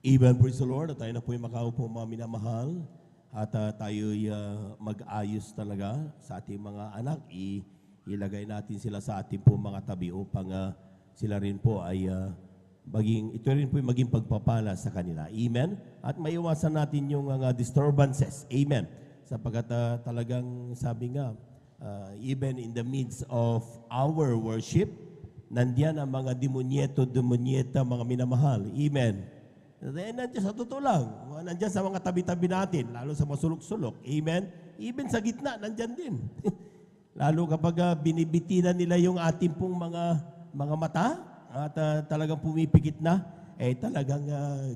Even praise the Lord, at tayo na po yung makaupo mga minamahal at tayo'y mag-ayos talaga sa ating mga anak. Ilagay natin sila sa ating po mga tabi upang sila rin po ay ito rin po yung maging pagpapala sa kanila. Amen? At maiwasan natin yung disturbances. Amen? Sapagkat talagang sabi nga, even in the midst of our worship, nandiyan ang mga demonyeta, mga minamahal. Amen? Nandiyan sa totoo lang. Nandiyan sa mga tabi-tabi natin, lalo sa masulok-sulok. Amen? Even sa gitna, nandiyan din. Lalo kapag binibitinan nila yung ating pong mga mata at talagang pumipikit na, talagang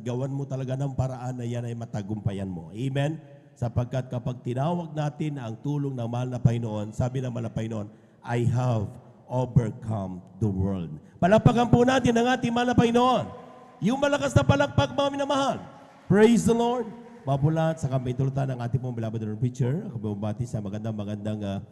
gawan mo talaga ng paraan na yan ay matagumpayan mo. Amen? Sapagkat kapag tinawag natin ang tulong ng mahal na Panginoon, sabi ng mahal na Panginoon, I have overcome the world. Palakpakan po natin ang ating mahal na Panginoon. Yung malakas na palakpak, mga minamahal. Praise the Lord. Mabulat sa kamay tulutan ng ating pong beloved preacher. Ako bumabati sa magandang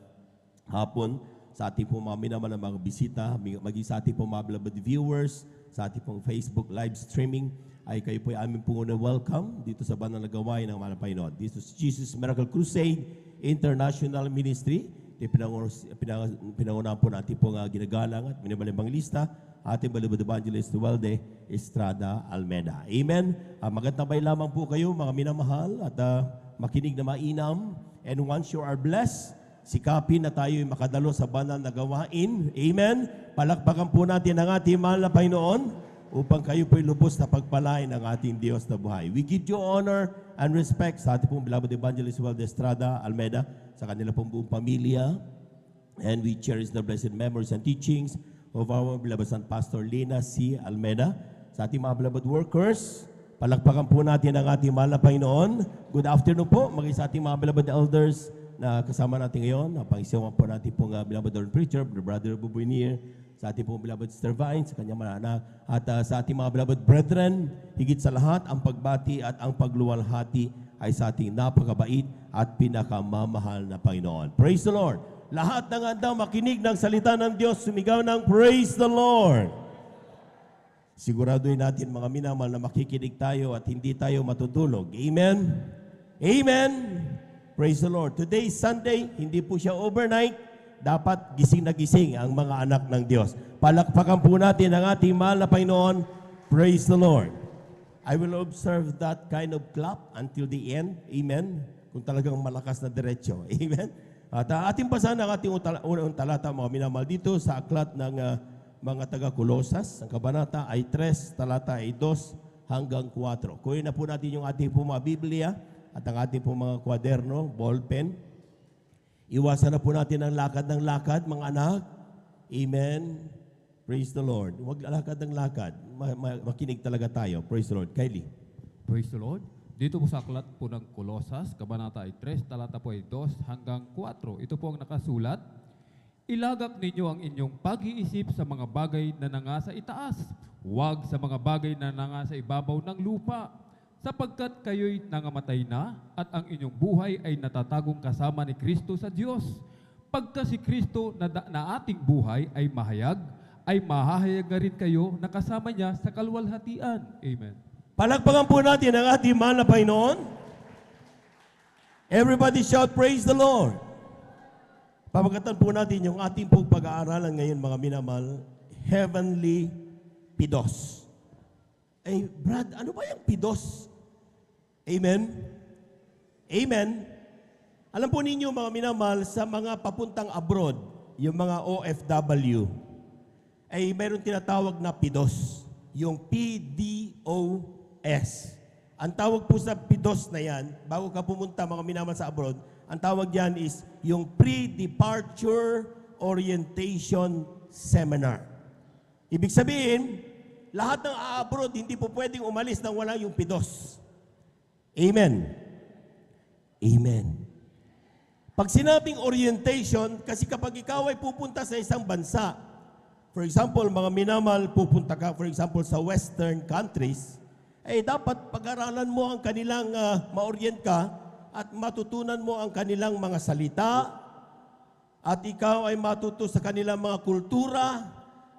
hapon sa ating pong mga minamahal na mga bisita, maging sa ating pong mga beloved viewers, sa ating pong Facebook live streaming, ay kayo po ay aming pong welcome dito sa banal na gawain ng mga Panginoon. Dito sa Jesus Miracle Crusade International Ministry. Pinangunahan po natin pong ginagalang at minimalibang lista ating beloved evangelist Walde Estrada Almeida. Amen. Magandang bay lamang po kayo mga minamahal at makinig na mainam. And once you are blessed, sikapin na tayo makadalo sa banal na gawain. Amen. Palakpakan po natin ang ating mahal na Panginoon upang kayo po'y lubos na pagpalain ng ating Diyos na buhay. We give you honor and respect sa ating pong beloved evangelist Walde Estrada Almeida, sa kanila pong buong pamilya. And we cherish the blessed memories and teachings of our beloved son, Pastor Lina C. Almeida. Sa ating mga beloved workers, palakpakan po natin ang ating mahal na Panginoon. Good afternoon po, sa ating mga beloved elders na kasama natin ngayon. Pang-isiwan po natin pong beloved preacher, Brother Bubuinir, sa ating pong beloved Sister Vine, sa kanyang mga anak, at sa ating mga beloved brethren, higit sa lahat, ang pagbati at ang pagluwalhati ay sa ating napakabait at pinakamamahal na Panginoon. Praise the Lord! Lahat ng andang makinig ng salita ng Diyos, sumigaw ng Praise the Lord! Siguraduhin natin mga minamahal na makikinig tayo at hindi tayo matutulog. Amen? Amen? Praise the Lord! Today is Sunday, hindi po siya overnight. Dapat gising na gising ang mga anak ng Diyos. Palakpakan po natin ang ating mahal na Panginoon. Praise the Lord! I will observe that kind of clap until the end. Amen? Kung talagang malakas na diretsyo. Amen? At ating basahan ang ating unang talata, mga minamahal, dito sa aklat ng mga taga-Kolosas. Ang kabanata ay 3, talata ay 2 hanggang 4. Kunin na po natin yung ating po mga Biblia at ang ating po mga kwaderno, ballpen. Iwasan na po natin ang lakad ng lakad, mga anak. Amen. Praise the Lord. Huwag lakad ng lakad. Makinig talaga tayo. Praise the Lord. Kylie. Praise the Lord. Dito po sa aklat po ng Kolosas, kabanata ay 3, talata po ay 2 hanggang 4. Ito po ang nakasulat. Ilagak ninyo ang inyong pag-iisip sa mga bagay na nangasa itaas, huwag sa mga bagay na nangasa ibabaw ng lupa, sapagkat kayo'y nangamatay na at ang inyong buhay ay natatagong kasama ni Kristo sa Diyos. Pagka si Kristo na ating buhay ay mahayag, ay mahahayag na rin kayo na kasama niya sa kaluwalhatian. Amen. Palakpakan po natin ang ating mahal na Panginoon. Everybody shout, praise the Lord. Papagatan po natin yung ating pong pag-aaralan ngayon, mga minamahal, heavenly pidos. Brad, ano ba yung pidos? Amen? Amen? Alam po ninyo, mga minamahal, sa mga papuntang abroad, yung mga OFW, ay mayroon tinatawag na pidos. Yung PDOS. Ang tawag po sa PDOS na yan, bago ka pumunta mga minamahal sa abroad, ang tawag yan is yung Pre-Departure Orientation Seminar. Ibig sabihin, lahat ng abroad hindi po pwedeng umalis nang wala yung PDOS. Amen. Amen. Pag sinabing orientation, kasi kapag ikaw ay pupunta sa isang bansa, for example, mga minamahal, pupunta ka, for example, sa Western countries, dapat pag-aralan mo ang kanilang ma-orient ka at matutunan mo ang kanilang mga salita at ikaw ay matuto sa kanilang mga kultura,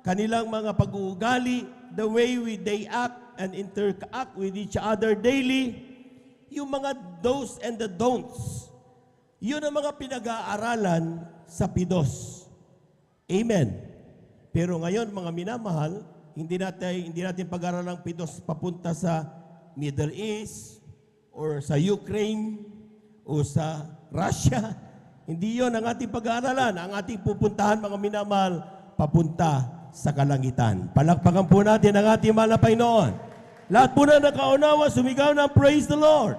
kanilang mga pag-uugali, the way they act, and interact with each other daily, yung mga do's and the don'ts, yun ang mga pinag-aaralan sa PIDOS. Amen. Pero ngayon, mga minamahal, hindi natin pag-aaralan ang PIDOS papunta sa Middle East or sa Ukraine o sa Russia. Hindi yon ang ating pag-aaralan. Ang ating pupuntahan, mga minamahal, papunta sa kalangitan. Palakpakan po natin ang ating mahal na Panginoon. Lahat po na nakaunawa, sumigaw ng praise the Lord.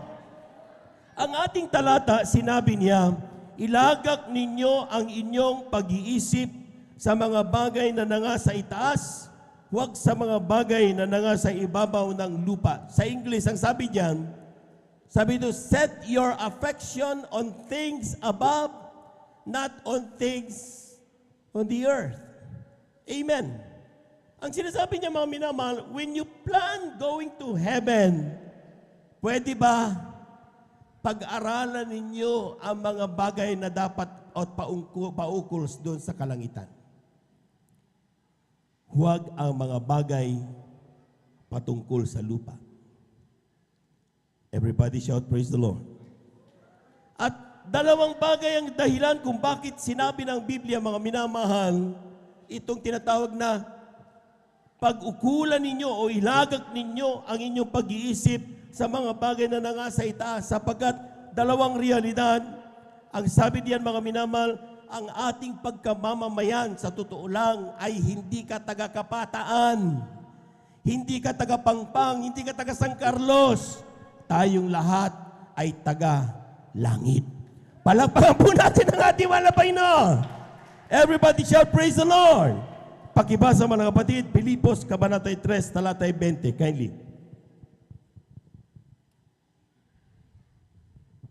Ang ating talata, sinabi niya, ilagak ninyo ang inyong pag-iisip sa mga bagay na nangasa itaas, huwag sa mga bagay na nangasa ibabaw ng lupa. Sa English, ang sabi diyan, sabi ito, set your affection on things above, not on things on the earth. Amen. Ang sinasabi niya, mga minamahal, when you plan going to heaven, pwede ba pag-aralan ninyo ang mga bagay na dapat at paukol doon sa kalangitan? Huwag ang mga bagay patungkol sa lupa. Everybody shout, praise the Lord. At dalawang bagay ang dahilan kung bakit sinabi ng Biblia, mga minamahal, itong tinatawag na pag-ukulan ninyo o ilagak ninyo ang inyong pag-iisip sa mga bagay na nangasa itaas, sapagkat dalawang realidad, ang sabi diyan, mga minamahal, ang ating pagkamamamayan sa totoo lang ay hindi ka taga-Kapataan, hindi ka taga-Pangpang, hindi ka taga-San Carlos. Tayong lahat ay taga-langit. Palakpakan po natin ang ating mahal na Panginoon. Everybody shout, praise the Lord. Pakibasa, mga kapatid, Pilipos, Kabanata 3, talata 20. Kindly.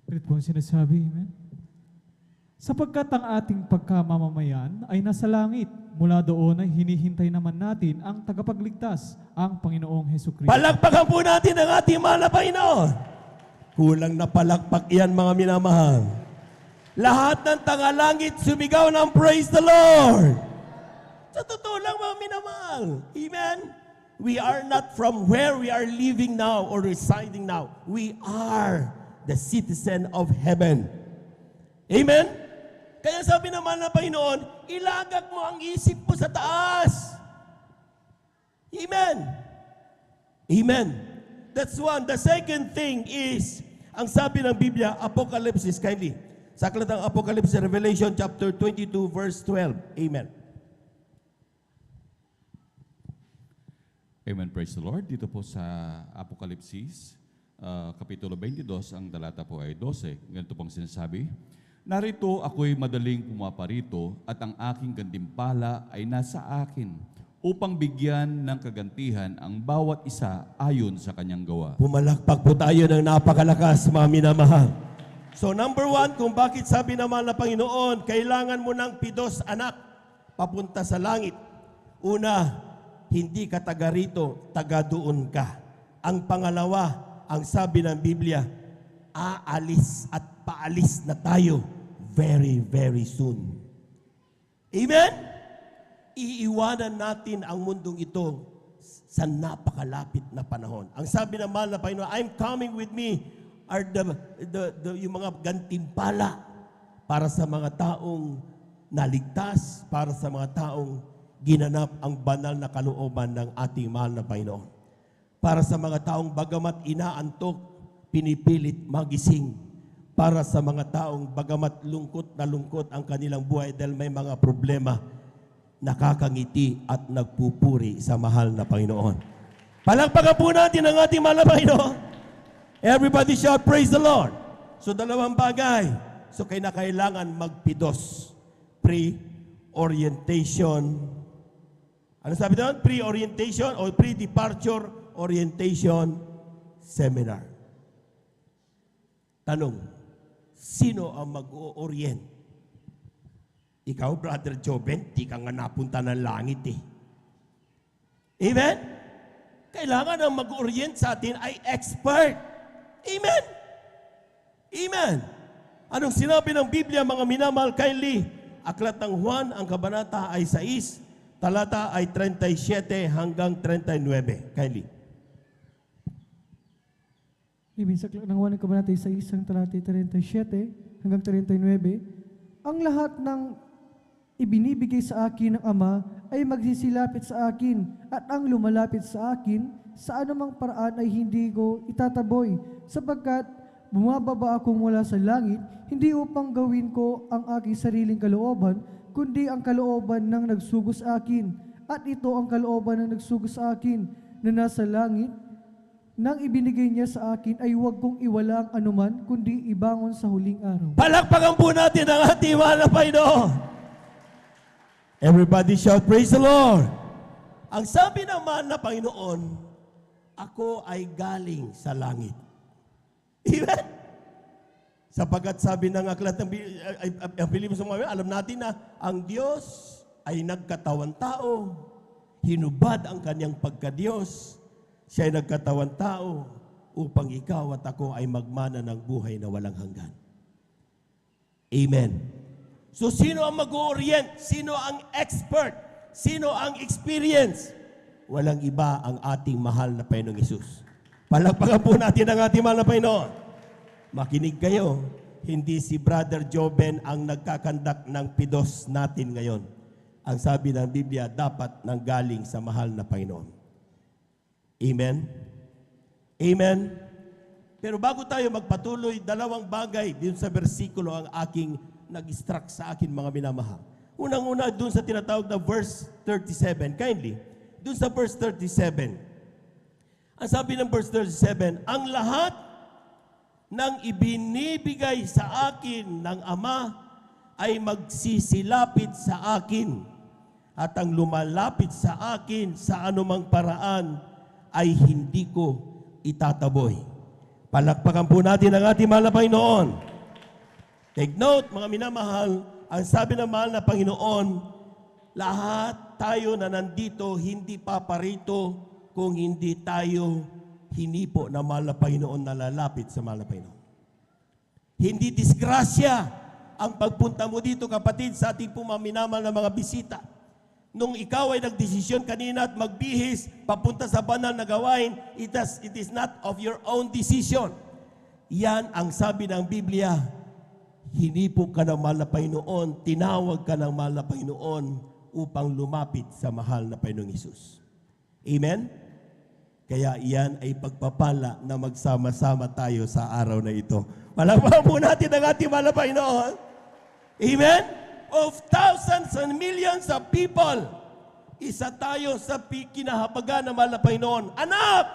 Ulit po ang sinasabi, amen? Sapagkat ang ating pagkamamamayan ay nasa langit, mula doon ay hinihintay naman natin ang tagapagligtas, ang Panginoong Hesukristo. Palakpakan po natin ang ating mahal na Panginoon. Kulang na palakpak yan, mga minamahal. Lahat ng tagalangit sumigaw ng praise the Lord. Sa totoo lang, mga minamahal. Amen? We are not from where we are living now or residing now. We are the citizen of heaven. Amen? Kaya sabi naman na Panginoon, ilagak mo ang isip mo sa taas. Amen? Amen. That's one. The second thing is, ang sabi ng Biblia, Apocalypse, kindly. Sa aklat ng Apocalypse, Revelation chapter 22, verse 12. Amen. Amen, praise the Lord. Dito po sa Apokalipsis, Kapitulo 22, ang talata po ay 12. Ganito pong sinasabi, narito ako'y madaling pumaparito at ang aking gantimpala ay nasa akin upang bigyan ng kagantihan ang bawat isa ayon sa kanyang gawa. Pumalakpak po tayo ng napakalakas, mga minamahal. So number one, kung bakit sabi naman na Panginoon, kailangan mo ng PIDOS, anak, papunta sa langit. Una, hindi ka taga rito, taga doon ka. Ang pangalawa, ang sabi ng Biblia, aalis at paalis na tayo very, very soon. Amen? Iiwanan natin ang mundong ito sa napakalapit na panahon. Ang sabi ng mahal na Panginoon, I'm coming with me are yung mga gantimpala para sa mga taong naligtas, para sa mga taong ginanap ang banal na kalooban ng ating mahal na Panginoon. Para sa mga taong bagamat inaantok, pinipilit magising. Para sa mga taong bagamat lungkot na lungkot ang kanilang buhay dahil may mga problema, nakakangiti at nagpupuri sa mahal na Panginoon. Palakpakan po natin ang ating mahal na Panginoon. Everybody shout, praise the Lord. So dalawang bagay. So kailangan magpidos. Pre-orientation. Ano sabi doon? Pre-orientation o pre-departure orientation seminar. Tanong, sino ang mag-o-orient? Ikaw, Brother Joven, di ka nga napunta ng langit eh. Amen? Kailangan ang mag-orient sa atin ay expert. Amen? Amen? Anong sinabi ng Biblia, mga minamahal, kindly? Aklat ng Juan, ang kabanata ay 6, talata ay 37 hanggang 39. Kindly. Ibinsaklak ng 1 Kabanata sa isang talata 37 hanggang 39, ang lahat ng ibinibigay sa akin ng Ama ay magsisilapit sa akin, at ang lumalapit sa akin sa anumang paraan ay hindi ko itataboy, sapagkat bumababa ako mula sa langit, hindi upang gawin ko ang aking sariling kalooban, kundi ang kalooban ng nagsugo sa akin. At ito ang kalooban ng nagsugo sa akin, na nasa langit, nang ibinigay niya sa akin ay huwag kong iwala ang anuman, kundi ibangon sa huling araw. Palakpakan po natin ang ating mahal na Panginoon. Everybody shout, praise the Lord. Ang sabi ng mahal na Panginoon, ako ay galing sa langit. Amen? Sapagkat sabi ng aklat ng Pilipos, alam natin na ang Diyos ay nagkatawan tao, hinubad ang kanyang pagka-Diyos, siya ay nagkatawan tao upang ikaw at ako ay magmana ng buhay na walang hanggan. Amen. So sino ang mag-orient? Sino ang expert? Sino ang experience? Walang iba ang ating mahal na Panginoong Hesus. Palakpakan po natin ang ating mahal na Panginoon. Makinig kayo, hindi si Brother Joben ang nagkakandak ng pidos natin ngayon. Ang sabi ng Biblia, dapat nanggaling sa mahal na Panginoon. Amen? Amen? Pero bago tayo magpatuloy, dalawang bagay din sa bersikulo ang aking nag-struck sa akin, mga minamahal. Unang-una, dun sa tinatawag na verse 37. Kindly, dun sa verse 37. Ang sabi ng verse 37, ang lahat ng ibinibigay sa akin ng Ama ay magsisilapit sa akin, at ang lumalapit sa akin sa anumang paraan ay hindi ko itataboy. Palakpakan po natin ang ating mahal na Panginoon. Take note, mga minamahal, ang sabi ng mahal na Panginoon, lahat tayo na nandito hindi paparito kung hindi tayo hinipo na mahal na Panginoon na lalapit sa mahal na Panginoon. Hindi disgrasya ang pagpunta mo dito, kapatid, sa ating pumaminamal na mga bisita. Nung ikaw ay nagdesisyon kanina at magbihis papunta sa banal na gawain, it is not of your own decision. Yan ang sabi ng Biblia. Hinipo ka ng mahal na Panginoon, tinawag ka ng mahal na Panginoon upang lumapit sa mahal na Panginoong Hesus. Amen? Kaya iyan ay pagpapala na magsama-sama tayo sa araw na ito. Palakpakan po natin ang ating mahal na Panginoon. Amen? Of thousands and millions of people, isa tayo sa kinahabagan ng mahal na Panginoon. Anak,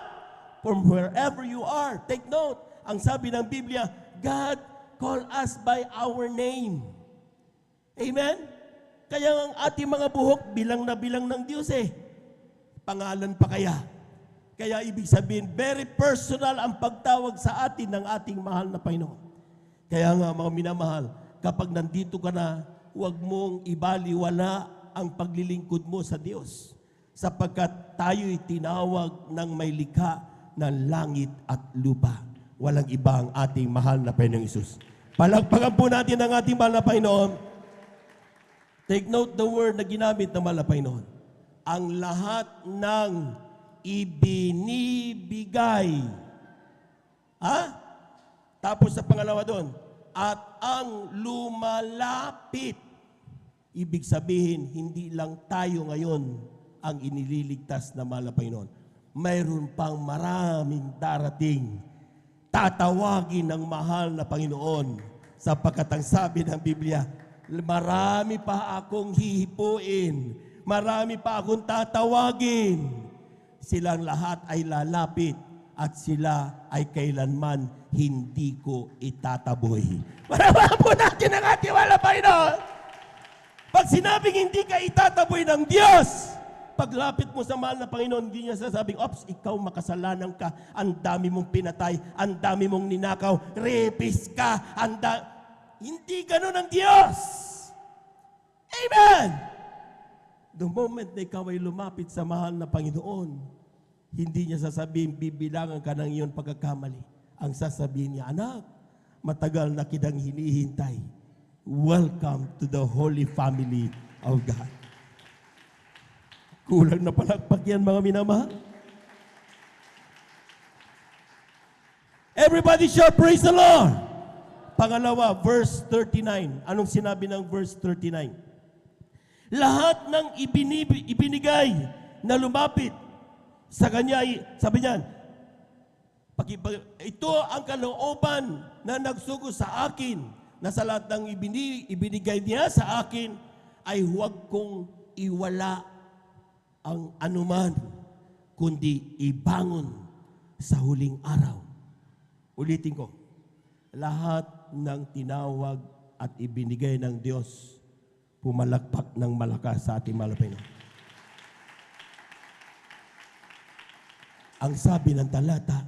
from wherever you are, take note, ang sabi ng Biblia, God call us by our name. Amen? Kaya ang ating mga buhok, bilang na bilang ng Diyos Pangalan pa kaya? Kaya ibig sabihin, very personal ang pagtawag sa atin ng ating mahal na Panginoon. Kaya nga, mga minamahal, kapag nandito ka na, huwag mong ibaliwala ang paglilingkod mo sa Diyos, sapagkat tayo'y tinawag ng may likha ng langit at lupa. Walang iba ang ating mahal na Panginoong Hesus. Palakpakan po natin ang ating mahal na Panginoon. Take note the word na ginamit ng mahal na Panginoon. Ang lahat ng ibinibigay. Tapos sa pangalawa doon, at ang lumalapit. Ibig sabihin, hindi lang tayo ngayon ang inililigtas na mahal na Panginoon. Mayroon pang maraming darating. Tatawagin ng mahal na Panginoon. Sapagkat ang sabi ng Biblia, marami pa akong hihipuin. Marami pa akong tatawagin. Silang lahat ay lalapit at sila ay kailanman hindi ko itataboy. Marami po natin ang ating mahal na Panginoon. Pag sinabing hindi ka itataboy ng Diyos, paglapit mo sa mahal na Panginoon, hindi niya sasabing, ops, ikaw makasalanan ka, ang dami mong pinatay, ang dami mong ninakaw, rapist ka, hindi ganun ang Diyos. Amen! The moment na ikaw ay lumapit sa mahal na Panginoon, hindi niya sasabihin, bibilangan ka ng iyong pagkakamali. Ang sasabihin niya, anak, matagal na kitang hinihintay. Welcome to the holy family of God. Kulang na palakpak yan, mga minamahal. Everybody shout, praise the Lord. Pangalawa, verse 39. Anong sinabi ng verse 39? Lahat ng ibinigay na lumapit sa kanya, sabi niyan, ito ang kalooban na nagsugo sa akin, na sa lahat ng ibinigay niya sa akin, ay huwag kong iwala ang anuman, kundi ibangon sa huling araw. Ulitin ko, lahat ng tinawag at ibinigay ng Diyos, pumalakpak ng malakas sa ating malapino. Ang sabi ng talata,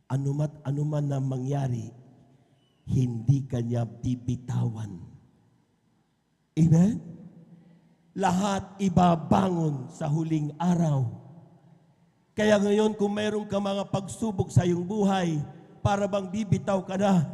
anuman na mangyari, hindi kanya bibitawan. Amen? Lahat ibabangon sa huling araw. Kaya ngayon, kung mayroon ka mga pagsubok sa iyong buhay, para bang bibitaw ka na,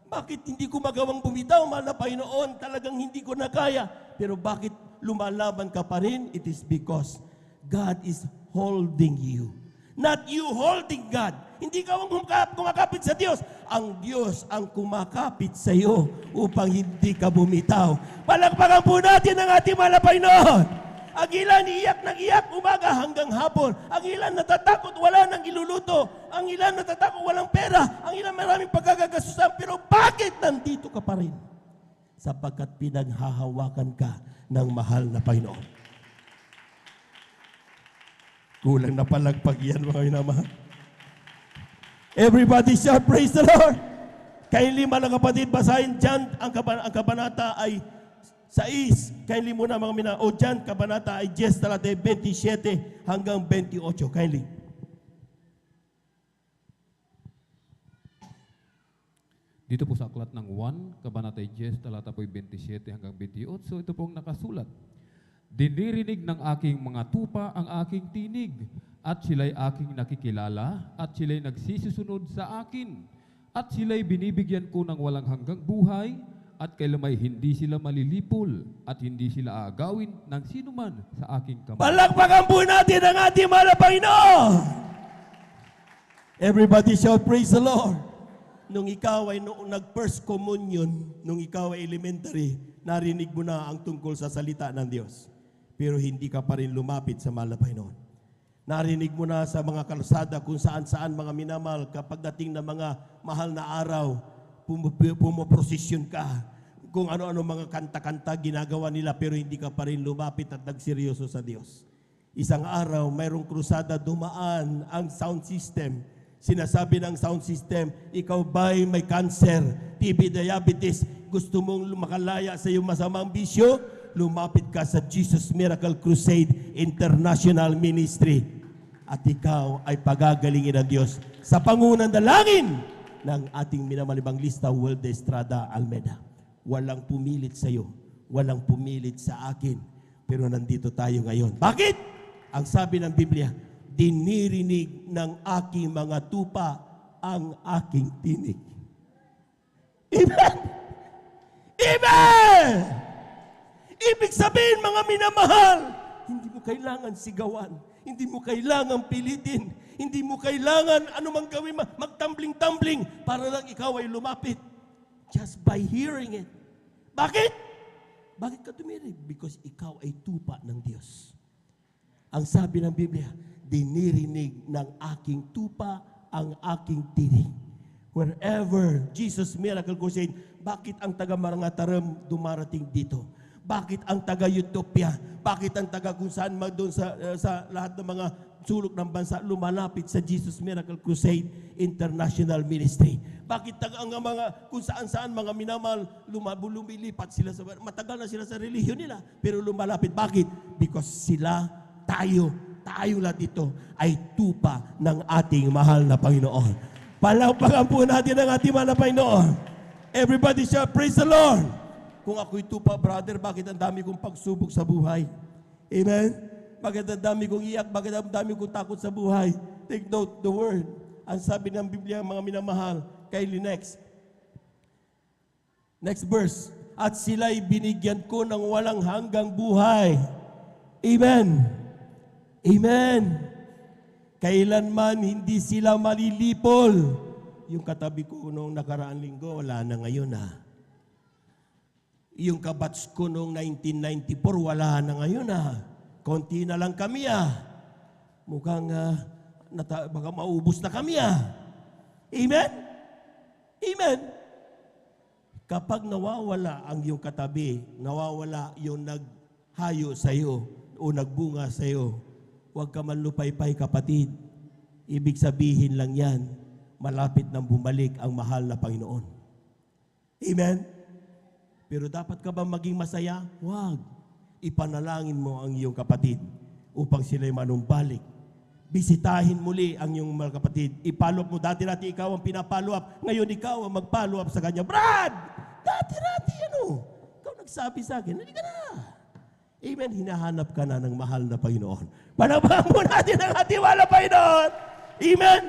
bakit hindi ko magawang bumitaw? Mahal na Panginoon, talagang hindi ko na kaya. Pero bakit lumalaban ka pa rin? It is because God is holding you. Not you holding God. Hindi ka kumakapit sa Diyos. Ang Diyos ang kumakapit sa iyo upang hindi ka bumitaw. Palakpakan po natin ang ating mahal na Panginoon. Ang ilan iyak ng iyak umaga hanggang hapon. Ang ilan natatakot, wala nang iluluto. Ang ilan natatakot, walang pera. Ang ilan maraming pagkagasusan. Pero bakit nandito ka pa rin? Sapagkat pinaghahawakan ka ng mahal na Panginoon. Kulang na palagpag yan, mga minamahal. Everybody shout, praise the Lord. Kaili mga kapatid, basahin dyan ang kabanata ay 6, kindly muna mga mina. O dyan, kabanata ay 10, talata 27 hanggang 28. Kindly. Dito po sa aklat ng 1, kabanata 10, talata po 27 hanggang 28. So ito pong nakasulat. Dinirinig ng aking mga tupa ang aking tinig, at sila'y aking nakikilala, at sila'y nagsisusunod sa akin, at sila'y binibigyan ko ng walang hanggang buhay, at kailamay hindi sila malilipol at hindi sila aagawin ng sinuman sa aking kamay. Palakpakan po natin ang ating mahal na Panginoon. Everybody shout, praise the Lord. Nung ikaw ay noong nag-first communion, nung ikaw ay elementary, narinig mo na ang tungkol sa salita ng Diyos. Pero hindi ka pa rin lumapit sa mahal na Panginoon. Narinig mo na sa mga kalsada kung saan-saan mga minamahal, kapag dating na mga mahal na araw, pumoprosesyon ka, kung ano-ano mga kanta-kanta ginagawa nila, pero hindi ka pa rin lumapit at nagseryoso sa Diyos. Isang araw, mayroong krusada, dumaan ang sound system. Sinasabi ng sound system, ikaw ba'y may cancer, TB, diabetes, gusto mong makalaya sa iyong masamang bisyo? Lumapit ka sa Jesus Miracle Crusade International Ministry. At ikaw ay pagagalingin ng Diyos sa pangunang dalangin ng ating minamalibang lista, World Estrada Almeida. Walang pumilit sa iyo, walang pumilit sa akin, pero nandito tayo ngayon. Bakit? Ang sabi ng Biblia, dinirinig ng aking mga tupa ang aking tinig. Amen! Amen! Ibig sabihin, mga minamahal, hindi mo kailangan sigawan, hindi mo kailangan pilitin, hindi mo kailangan anumang gawin, magtumbling-tumbling para lang ikaw ay lumapit. Just by hearing it. Bakit? Bakit ka tumirig? Because ikaw ay tupa ng Diyos. Ang sabi ng Biblia, dinirinig ng aking tupa ang aking tinig. Wherever Jesus Miracle Crusade, bakit ang taga-Marangataram dumarating dito? Bakit ang taga-Utopia? Bakit ang taga kung saan doon sa lahat ng mga sulok ng bansa lumalapit sa Jesus Miracle Crusade International Ministry? Bakit ang mga kung saan-saan mga minamahal lumilipat sila sa matagal na sila sa relihiyon nila pero lumalapit? Bakit? Because tayo lahat dito ay tupa ng ating mahal na Panginoon. Palakpakan po natin ang ating mahal na Panginoon. Everybody shout, praise the Lord. Kung ako'y tupa, brother, bakit ang dami kong pagsubok sa buhay? Amen? Bakit ang dami kong iyak? Bakit ang dami kong takot sa buhay? Take note the word. Ang sabi ng Biblia, mga minamahal, Kylie, next. Next verse. At sila'y binigyan ko ng walang hanggang buhay. Amen. Amen. Kailanman hindi sila malilipol. Yung katabi ko noong nakaraang linggo, wala na ngayon ha. Yung kabats ko noong 1994, wala na ngayon ha. Konti na lang kami ha. Mukhang baka maubos na kami ha. Amen? Amen? Kapag nawawala ang iyong katabi, nawawala yung naghayo sa iyo o nagbunga sa iyo, huwag ka man lupaypay kapatid. Ibig sabihin lang yan, malapit nang bumalik ang mahal na Panginoon. Amen? Pero dapat ka ba maging masaya? Huwag. Ipanalangin mo ang iyong kapatid upang sila'y manumbalik. Bisitahin muli ang iyong mga kapatid. I-follow up mo. Dati-dati ikaw ang pinapollow up. Ngayon ikaw ang mag-follow up sa kanya. Brad! Dati-dati ikaw nagsabi sa akin, hindi ka na. Amen? Hinahanap ka na ng mahal na Panginoon. Panabahan mo natin ang ating mahal na Panginoon. Amen?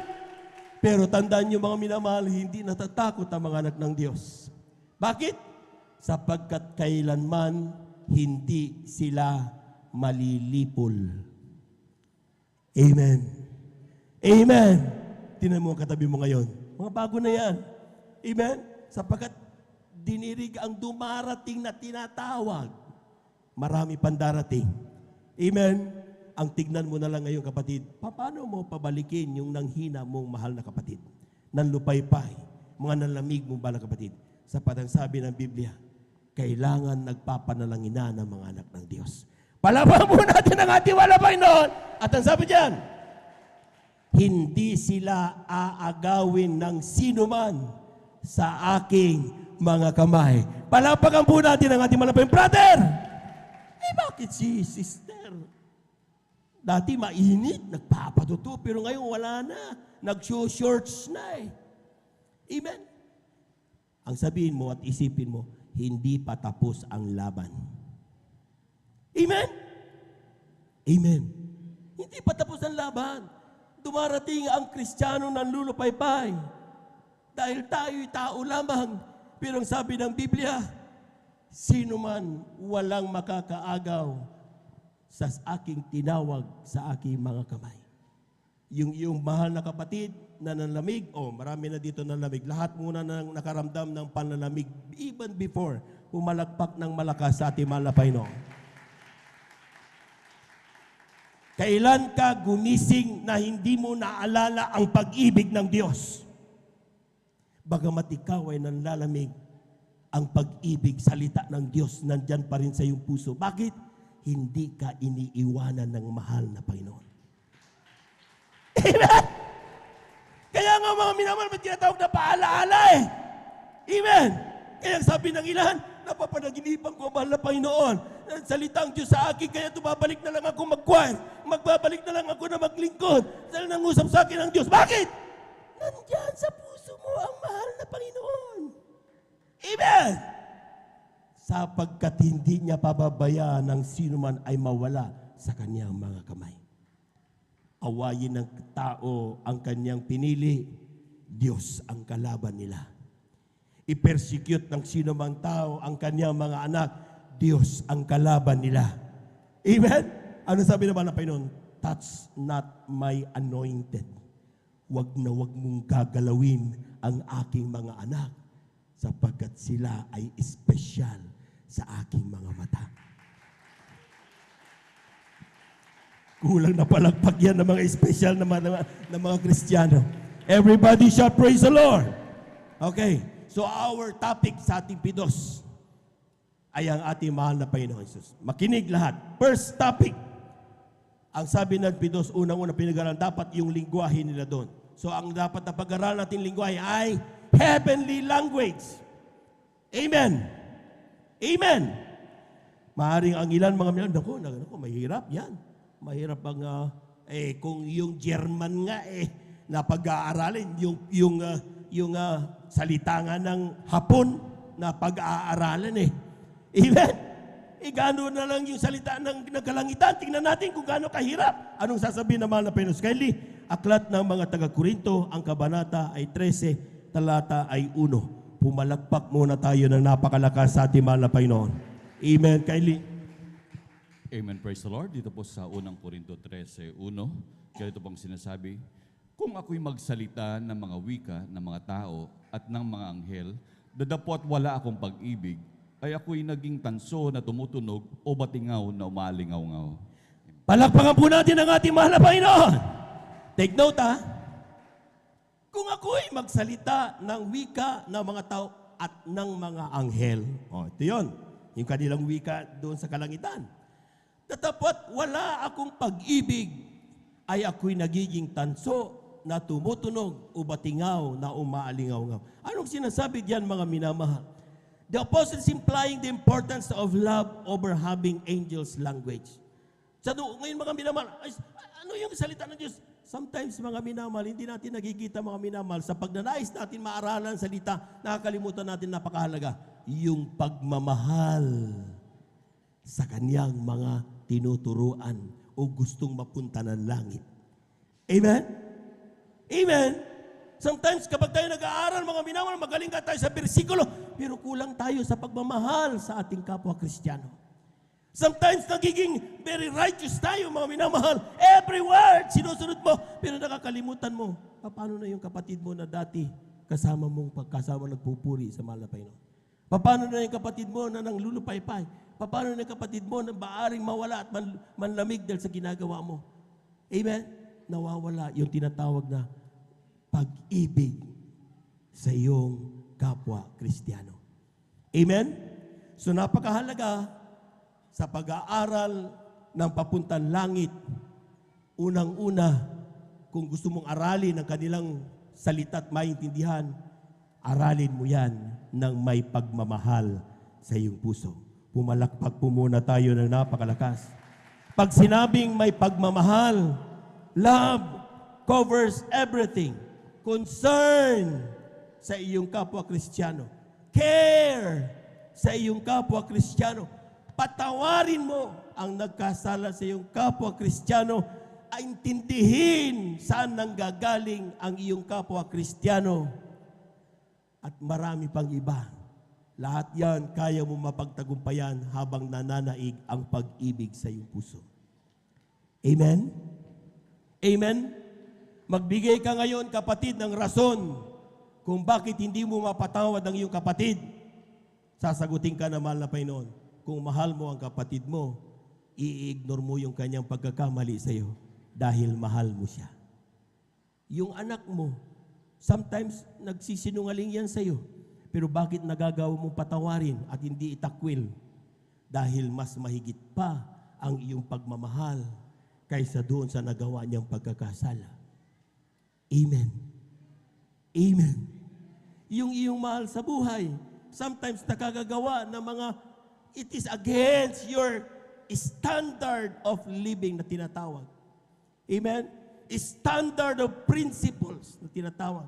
Pero tandaan niyo mga minamahal, hindi natatakot ang mga anak ng Diyos. Bakit? Sapagkat kailanman hindi sila malilipol. Amen. Amen. Tingnan mo ang katabi mo ngayon. Mga bago na yan. Amen? Sapagkat dinirig ang dumarating na tinatawag. Marami pang darating. Amen? Ang tignan mo na lang ngayon kapatid, paano mo pabalikin yung nanghina mong mahal na kapatid? Nanlupaypay, mga nanlamig mong mahal na kapatid. Sapat ang sabi ng Biblia, kailangan nagpapanalangina ng mga anak ng Diyos. Palaban mo natin ang ating walapay noon. At ang sabi diyan, hindi sila aagawin ng sinuman sa aking mga kamay. Palapagan po natin ang ating malapay. Brother! Bakit si sister? Dati mainit, nagpapatuto, pero ngayon wala na. Nag-shorts na eh. Amen? Ang sabihin mo at isipin mo, hindi pa tapos ang laban. Amen? Amen. Hindi pa tapos ang laban. Dumarating ang Kristiyano ng lulupaypay. Dahil tayo'y tao lamang. Pero ang sabi ng Biblia, sino man walang makakaagaw sa aking tinawag sa aking mga kamay. Yung iyong mahal na kapatid na nanlamig, marami na dito nanlamig. Lahat muna nang nakaramdam ng panlalamig even before pumalagpak ng malakas sa ating mahal na Panginoon. Kailan ka gumising na hindi mo naalala ang pag-ibig ng Diyos? Bagamat ikaw ay nanlalamig, ang pag-ibig, salita ng Diyos, nandyan pa rin sa iyong puso. Bakit? Hindi ka iniiwanan ng mahal na Panginoon. Amen? Kaya nga mga minamahal, may tinatawag na paalaala eh. Amen? Kaya sabi ng ilan, napapanaginipan ko ang mahal na Panginoon. Salitang Diyos sa akin, kaya tumabalik na lang ako mag-choir. Magbabalik na lang ako na maglingkod. Dahil nangusap sa akin ang Diyos. Bakit? Nandyan sa puso mo ang mahal na Panginoon. Amen? Sapagkat hindi niya pababayaan ng sino man ay mawala sa kanyang mga kamay. Awayin ng tao ang kanyang pinili, Diyos ang kalaban nila. I-persecute ng sino mang tao ang kanyang mga anak, Diyos ang kalaban nila. Amen? Ano sabi naman ng Panginoon? Touch not my anointed. Wag na wag mong gagalawin ang aking mga anak sapagkat sila ay espesyal sa aking mga mata. Kulang na palagpag yan ng mga espesyal na mga Kristiyano. Everybody shall praise the Lord. Okay, so our topic sa ating Pidos ay ang ating mahal na Panginoon Jesus. Makinig lahat. First topic, ang sabi ng Pidos, unang-unang pinag-aralan, dapat yung lingwahe nila doon. So ang dapat na pag-aralan natin lingwahe ay heavenly language. Amen. Amen. Maaaring ang ilan mga minamahal, naku, mahirap yan. Mahirap ang, kung yung German nga na pag-aaralin, yung salita nga ng Hapon na pag-aaralin Amen? Gano'n na lang yung salita ng kalangitan. Tingnan natin kung gano'n kahirap. Anong sasabihin ng mahal na Panginoon? Kindly, aklat ng mga taga-Korinto, ang kabanata ay 13, talata ay 1. Pumalakpak muna tayo ng napakalakas sa ating mahal na Panginoon. Amen. Kindly. Amen. Praise the Lord. Dito po sa unang Korinto 13:1, Ganito pang sinasabi, kung ako'y magsalita ng mga wika ng mga tao at ng mga anghel, dadapot wala akong pag-ibig, ay ako'y naging tanso na tumutunog o batingaw na umalingaw-ngaw. Palakpakan po natin ang ating mahal na Panginoon. Take note ha. Kung ako'y magsalita ng wika ng mga tao at ng mga anghel. Ito yun. Yung kanilang wika doon sa kalangitan. Tatapat wala akong pag-ibig, ay ako'y nagiging tanso na tumutunog o batingaw na umaalingaw-ngaw. Anong sinasabi diyan mga minamahal? The apostle is implying the importance of love over having angels' language. Ngayon mga minamahal, ano yung salita ng Diyos? Sometimes mga minamahal, hindi natin nakikita mga minamahal. Sa pagnanais natin maaralan salita, nakakalimutan natin napakahalaga. Yung pagmamahal sa kanyang mga tinuturuan o gustong mapunta ng langit. Amen? Amen? Sometimes kapag tayo nag-aaral, mga minamahal, magaling ka tayo sa bersikulo, pero kulang tayo sa pagmamahal sa ating kapwa Kristiyano. Sometimes nagiging very righteous tayo, mga minamahal. Every word, sinusunod mo, pero nakakalimutan mo. Paano na yung kapatid mo na dati kasama nagpupuri sa mahal na Panginoon? Paano na yung kapatid mo na nang lulupaypay? Paano na yung kapatid mo na maaring mawala at manlamig dahil sa ginagawa mo? Amen? Nawawala yung tinatawag na pag-ibig sa iyong kapwa Kristiyano. Amen? So napakahalaga sa pag-aaral ng papuntang langit. Unang-una, kung gusto mong aralin ang kanilang salita at maintindihan, aralin mo yan ng may pagmamahal sa iyong puso. Pumalakpak po muna tayo ng napakalakas. Pag sinabing may pagmamahal, love covers everything. Concern sa iyong kapwa Kristiyano. Care sa iyong kapwa Kristiyano. Patawarin mo ang nagkasala sa iyong kapwa Kristiyano. Intindihin saan nanggagaling ang iyong kapwa Kristiyano. At marami pang iba. Lahat yan kaya mo mapagtagumpayan habang nananaig ang pag-ibig sa iyong puso. Amen? Amen? Magbigay ka ngayon, kapatid, ng rason kung bakit hindi mo mapatawad ang iyong kapatid. Sasagutin ka na mahal na Panginoon. Kung mahal mo ang kapatid mo, i-ignore mo yung kanyang pagkakamali sa iyo dahil mahal mo siya. Yung anak mo, sometimes nagsisinungaling yan sa iyo. Pero bakit nagagawa mong patawarin at hindi itakwil? Dahil mas mahigit pa ang iyong pagmamahal kaysa doon sa nagawa niyang pagkakasala. Amen. Amen. Yung iyong mahal sa buhay, sometimes nakagagawa ng mga, it is against your standard of living na tinatawag. Amen? Standard of principles na tinatawag.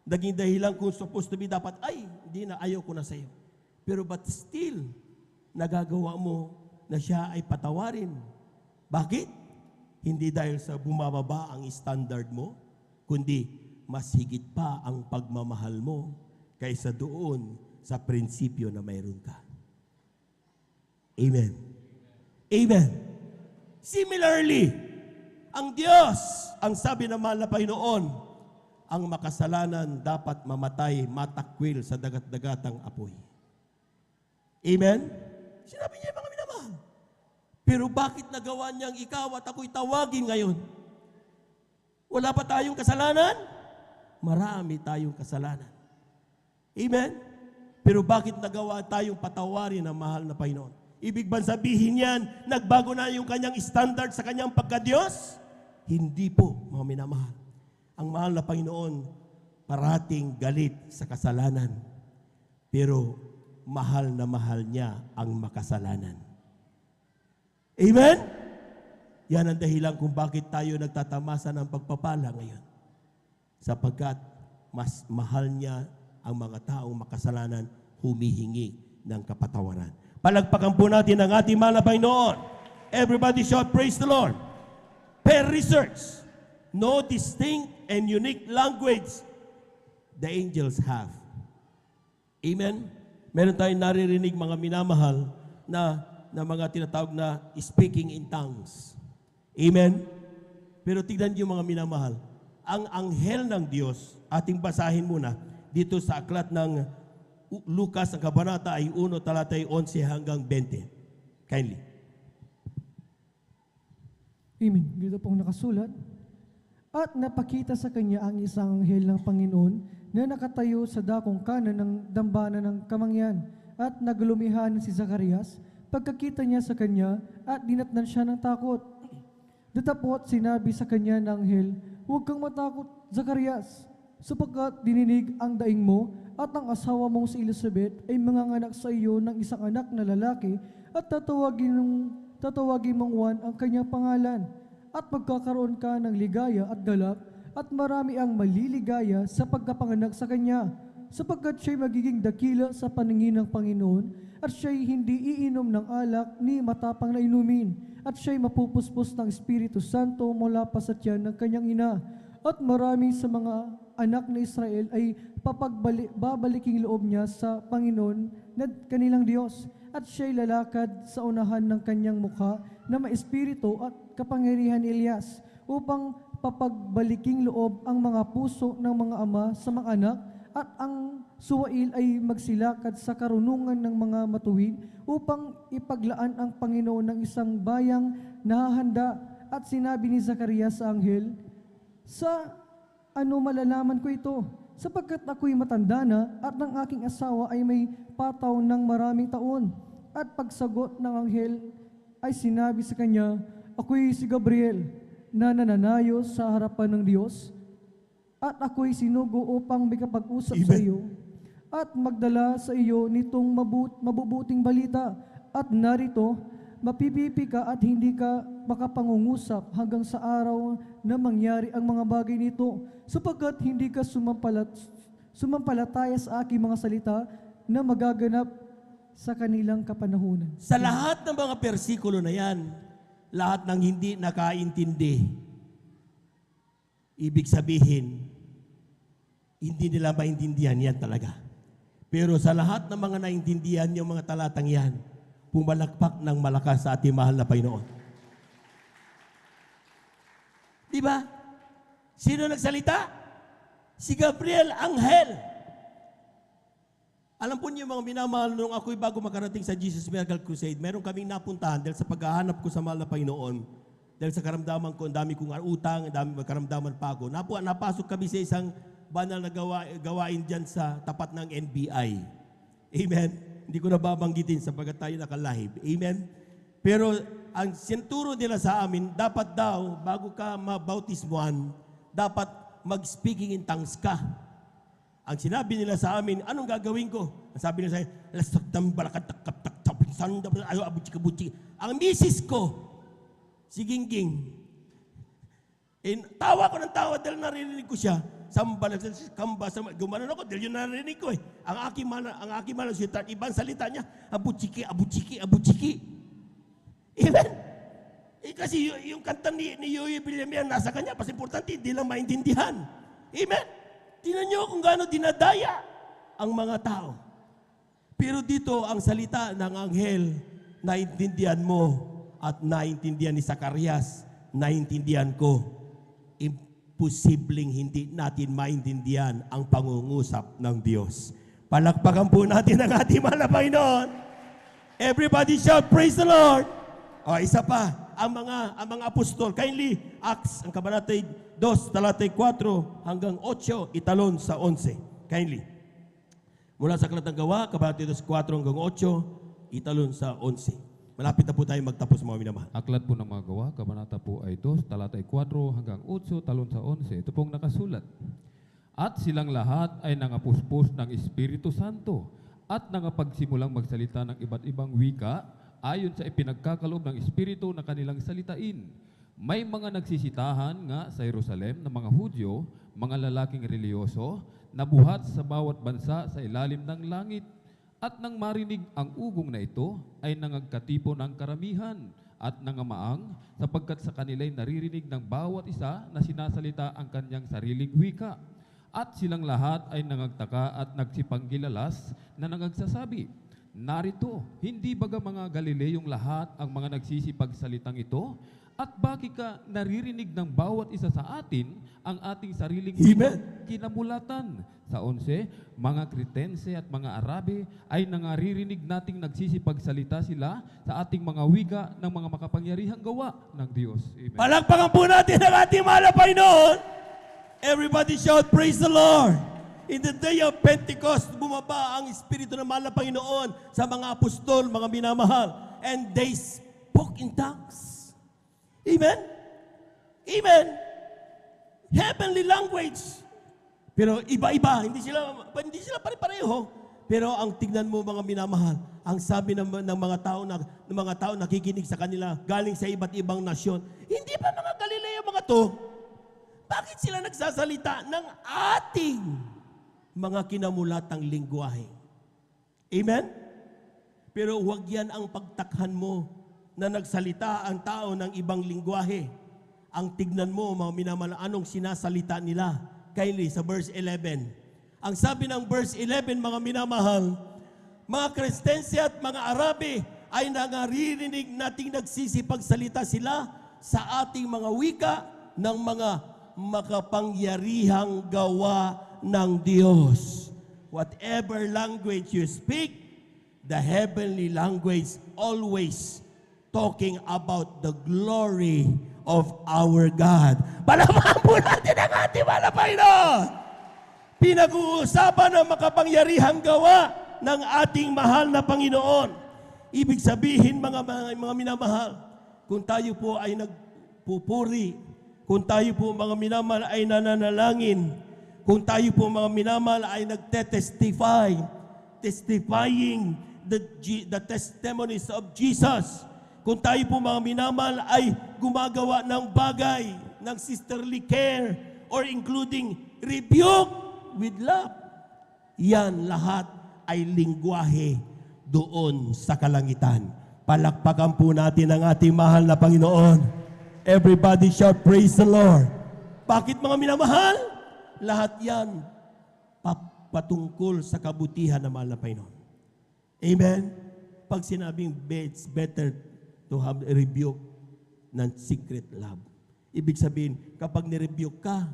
Naging dahilan kung supposed to be dapat, hindi na, ayaw ko na sa iyo. Pero but still, nagagawa mo na siya ay patawarin. Bakit? Hindi dahil sa bumababa ang standard mo, kundi mas higit pa ang pagmamahal mo kaysa doon sa prinsipyo na mayroon ka. Amen. Amen. Similarly, ang Diyos, ang sabi ng mahal na Panginoon, ang makasalanan dapat mamatay, matakwil sa dagat-dagatang apoy. Amen? Sinabi niya mga minamahal. Pero bakit nagawa niyang ikaw at ako'y tawagin ngayon? Wala pa tayong kasalanan? Marami tayong kasalanan. Amen? Pero bakit nagawa tayong patawarin ng mahal na Panginoon? Ibig ba sabihin yan, nagbago na yung kanyang standard sa kanyang pagka-Diyos? Hindi po, mga minamahal. Ang mahal na Panginoon, parating galit sa kasalanan. Pero mahal na mahal niya ang makasalanan. Amen? Yan ang dahilan kung bakit tayo nagtatamasa ng pagpapala ngayon. Sapagkat mas mahal niya ang mga taong makasalanan, humihingi ng kapatawaran. Palagpakan po natin ang ating mahal na Panginoon. Everybody shout, praise the Lord. Per research, no distinct and unique language the angels have. Amen? Meron tayong naririnig mga minamahal na mga tinatawag na speaking in tongues. Amen? Pero tignan niyo mga minamahal, ang anghel ng Diyos, ating basahin muna dito sa aklat ng Lucas, ang kabanata ay 1, talatay 11 hanggang 20. Kindly. Amen. Dito pong nakasulat. At napakita sa kanya ang isang anghel ng Panginoon na nakatayo sa dakong kanan ng dambana ng kamangyan at naglumihan si Zacarias pagkakita niya sa kanya at dinatnan siya ng takot. Datapot sinabi sa kanya ng anghel, "Huwag kang matakot, Zacarias, sapagkat dininig ang daing mo at ang asawa mong si Elizabeth ay manganganak sa iyo ng isang anak na lalaki at tatawagin mong Juan ang kanyang pangalan. At magkakaroon ka ng ligaya at galak at marami ang maliligaya sa pagkapanganak sa kanya, sapagkat siya'y magiging dakila sa paningin ng Panginoon at siya'y hindi iinom ng alak ni matapang na inumin at siya'y mapupuspos ng Espiritu Santo mula pa sa tiyan ng kanyang ina. At marami sa mga anak na Israel ay babaliking loob niya sa Panginoon na kanilang Diyos at siya'y lalakad sa unahan ng kanyang mukha na may espiritu at kapangyarihan ni Elias upang papagbaliking loob ang mga puso ng mga ama sa mga anak at ang suwail ay magsilakad sa karunungan ng mga matuwid upang ipaglaan ang Panginoon ng isang bayang nahahanda. At sinabi ni Zacarias sa anghel, "Sa ano malalaman ko ito? Sapagkat ako'y matanda na at ang aking asawa ay may pataw ng maraming taon." At pagsagot ng anghel ay sinabi sa kanya, "Ako'y si Gabriel na nananayo sa harapan ng Diyos at ako'y sinugo upang makapag-usap sa iyo at magdala sa iyo nitong mabubuting balita. At narito, mapipipi ka at hindi ka makapangungusap hanggang sa araw na mangyari ang mga bagay nito, sapagkat hindi ka sumampalataya sa aking mga salita na magaganap sa kanilang kapanahunan." Sa lahat ng mga persikulo na yan, lahat ng hindi nakaintindi, ibig sabihin, hindi nila maintindihan yan talaga. Pero sa lahat ng mga naintindihan yung mga talatang yan, pumalakpak ng malakas sa ating mahal na Panginoon. Di ba? Sino nagsalita? Si Gabriel, anghel. Alam po niyo mga minamahal, nung ako'y bago makarating sa Jesus Miracle Crusade, meron kaming napuntahan dahil sa paghahanap ko sa mahal na Panginoon, dahil sa karamdaman ko, ang dami kong utang, ang dami karamdaman pa ako. Napasok kami sa isang banal na gawain dyan sa tapat ng NBI. Amen? Hindi ko na babanggitin sapagkat tayo nakalahib. Amen? Pero ang sinturo nila sa amin, dapat daw, bago ka mabautismuhan, dapat mag-speaking in tongues ka. Ang sinabi nila sa amin, anong gagawin ko? Ang sabi nila sa akin, ang misis ko, si Gingging, tawa ko ng tawa dahil narinig ko siya. Gumanon ako dahil yun narinig ko eh. Ang aking malang salita, ibang salita niya, abuchiki. Amen? Kasi yung kanta ni Yoyo Villamian nasa kanya, pas importante, hindi lang maintindihan. Amen? Tingnan niyo kung gaano dinadaya ang mga tao. Pero dito, ang salita ng anghel, naintindihan mo at naintindihan ni Zacarias, naintindihan ko. Imposibleng hindi natin maintindihan ang pangungusap ng Diyos. Palakpakan po natin ang ating mahal na Panginoon. Everybody shout, praise the Lord. O, isa pa, ang mga apostol, kindly, Acts, ang kabanatay 2, talatay 4 hanggang 8, italon sa 11. Kindly. Mula sa Aklat ng Gawa, kabanatay 2, 4 hanggang 8, italon sa 11. Malapit na po tayo magtapos, mga minamahal. Aklat po ng mga gawa, kabanata po ay 2, talatay 4 hanggang 8, talon sa 11. Ito pong nakasulat. At silang lahat ay nangapuspos ng Espiritu Santo at nangapagsimulang magsalita ng iba't ibang wika ayon sa ipinagkakaloob ng Espiritu na kanilang salitain. May mga nagsisitahan nga sa Jerusalem na mga Hudyo, mga lalaking reliyoso, na buhat sa bawat bansa sa ilalim ng langit. At nang marinig ang ugong na ito, ay nangagkatipo ng karamihan at nangamaang, sapagkat sa kanila'y naririnig ng bawat isa na sinasalita ang kanyang sariling wika. At silang lahat ay nangagtaka at nagsipanggilalas na nangagsasabi, "Narito, hindi baga mga Galileyong lahat ang mga nagsisipagsalitang ito? At bakit ka naririnig ng bawat isa sa atin ang ating sariling Amen. kinamulatan? Sa 11, mga Kritense at mga Arabe ay nangaririnig nating nagsisipagsalita sila sa ating mga wiga ng mga makapangyarihang gawa ng Diyos. Amen. Palakpakan po natin ang ating mahal na Panginoon. Everybody shout, praise the Lord. In the day of Pentecost, bumaba ang Espiritu ng mahal na Panginoon sa mga apostol, mga minamahal. And they spoke in tongues. Amen? Amen? Heavenly language. Pero iba-iba, hindi sila pare-pareho. Pero ang tignan mo mga minamahal, ang sabi ng mga tao nakikinig sa kanila galing sa iba't ibang nasyon. Hindi ba mga Galileo mga to? Bakit sila nagsasalita ng ating mga kinamulatang lingwahe? Amen? Pero huwag yan ang pagtakhan mo na nagsalita ang tao ng ibang lingwahe. Ang tignan mo mga minamahal, anong sinasalita nila? Kindly, sa verse 11. Ang sabi ng verse 11, mga minamahal, mga Kristense at mga Arabe ay nangaririnig nating nagsisipagsalita sila sa ating mga wika ng mga makapangyarihang gawa ng Diyos. Whatever language you speak, the heavenly language always talking about the glory of our God. Palamahan po natin ang ating mahal na Panginoon. Pinag-uusapan ng makapangyarihang gawa ng ating mahal na Panginoon. Ibig sabihin mga minamahal, kung tayo po ay nagpupuri, kung tayo po mga minamahal ay nananalangin, kung tayo po mga minamahal ay testifying the testimonies of Jesus, kung tayo po mga minamahal ay gumagawa ng bagay, ng sisterly care, or including rebuke with love, yan lahat ay lingwahe doon sa kalangitan. Palakpakan po natin ang ating mahal na Panginoon. Everybody shout, praise the Lord. Bakit mga minamahal? Lahat yan patungkol sa kabutihan ng mahal na Panginoon. Amen? Pag sinabing it's better to have a rebuke ng secret love. Ibig sabihin, kapag nirebuke ka,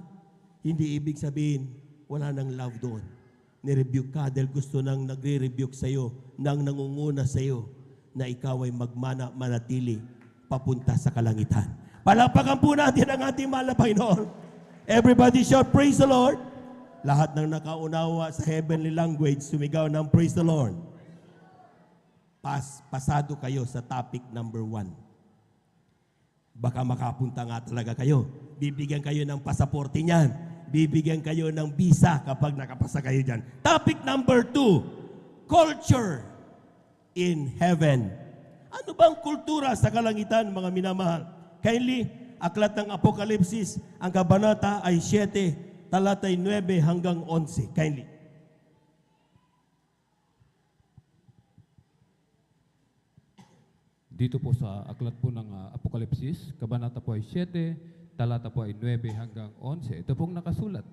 hindi ibig sabihin, wala nang love doon. Nirebuke ka dahil gusto nang nagre-rebuke sa'yo, nang nangunguna sa'yo, na ikaw ay manatili papunta sa kalangitan. Palakpakan po natin ang ating mahal na Panginoon. Everybody shout, praise the Lord. Lahat ng nakaunawa sa heavenly language, sumigaw ng praise the Lord. Pasado kayo sa topic number 1. Baka makapunta nga talaga kayo. Bibigyan kayo ng pasaporte niyan. Bibigyan kayo ng visa kapag nakapasa kayo dyan. Topic number 2, culture in heaven. Ano bang kultura sa kalangitan, mga minamahal? Kindly, aklat ng Apokalipsis, ang kabanata ay 7, talatay 9 hanggang 11. Kindly. Dito po sa aklat po ng Apokalipsis, kabanata po ay 7, talata po ay 9 hanggang 11. Ito pong nakasulat.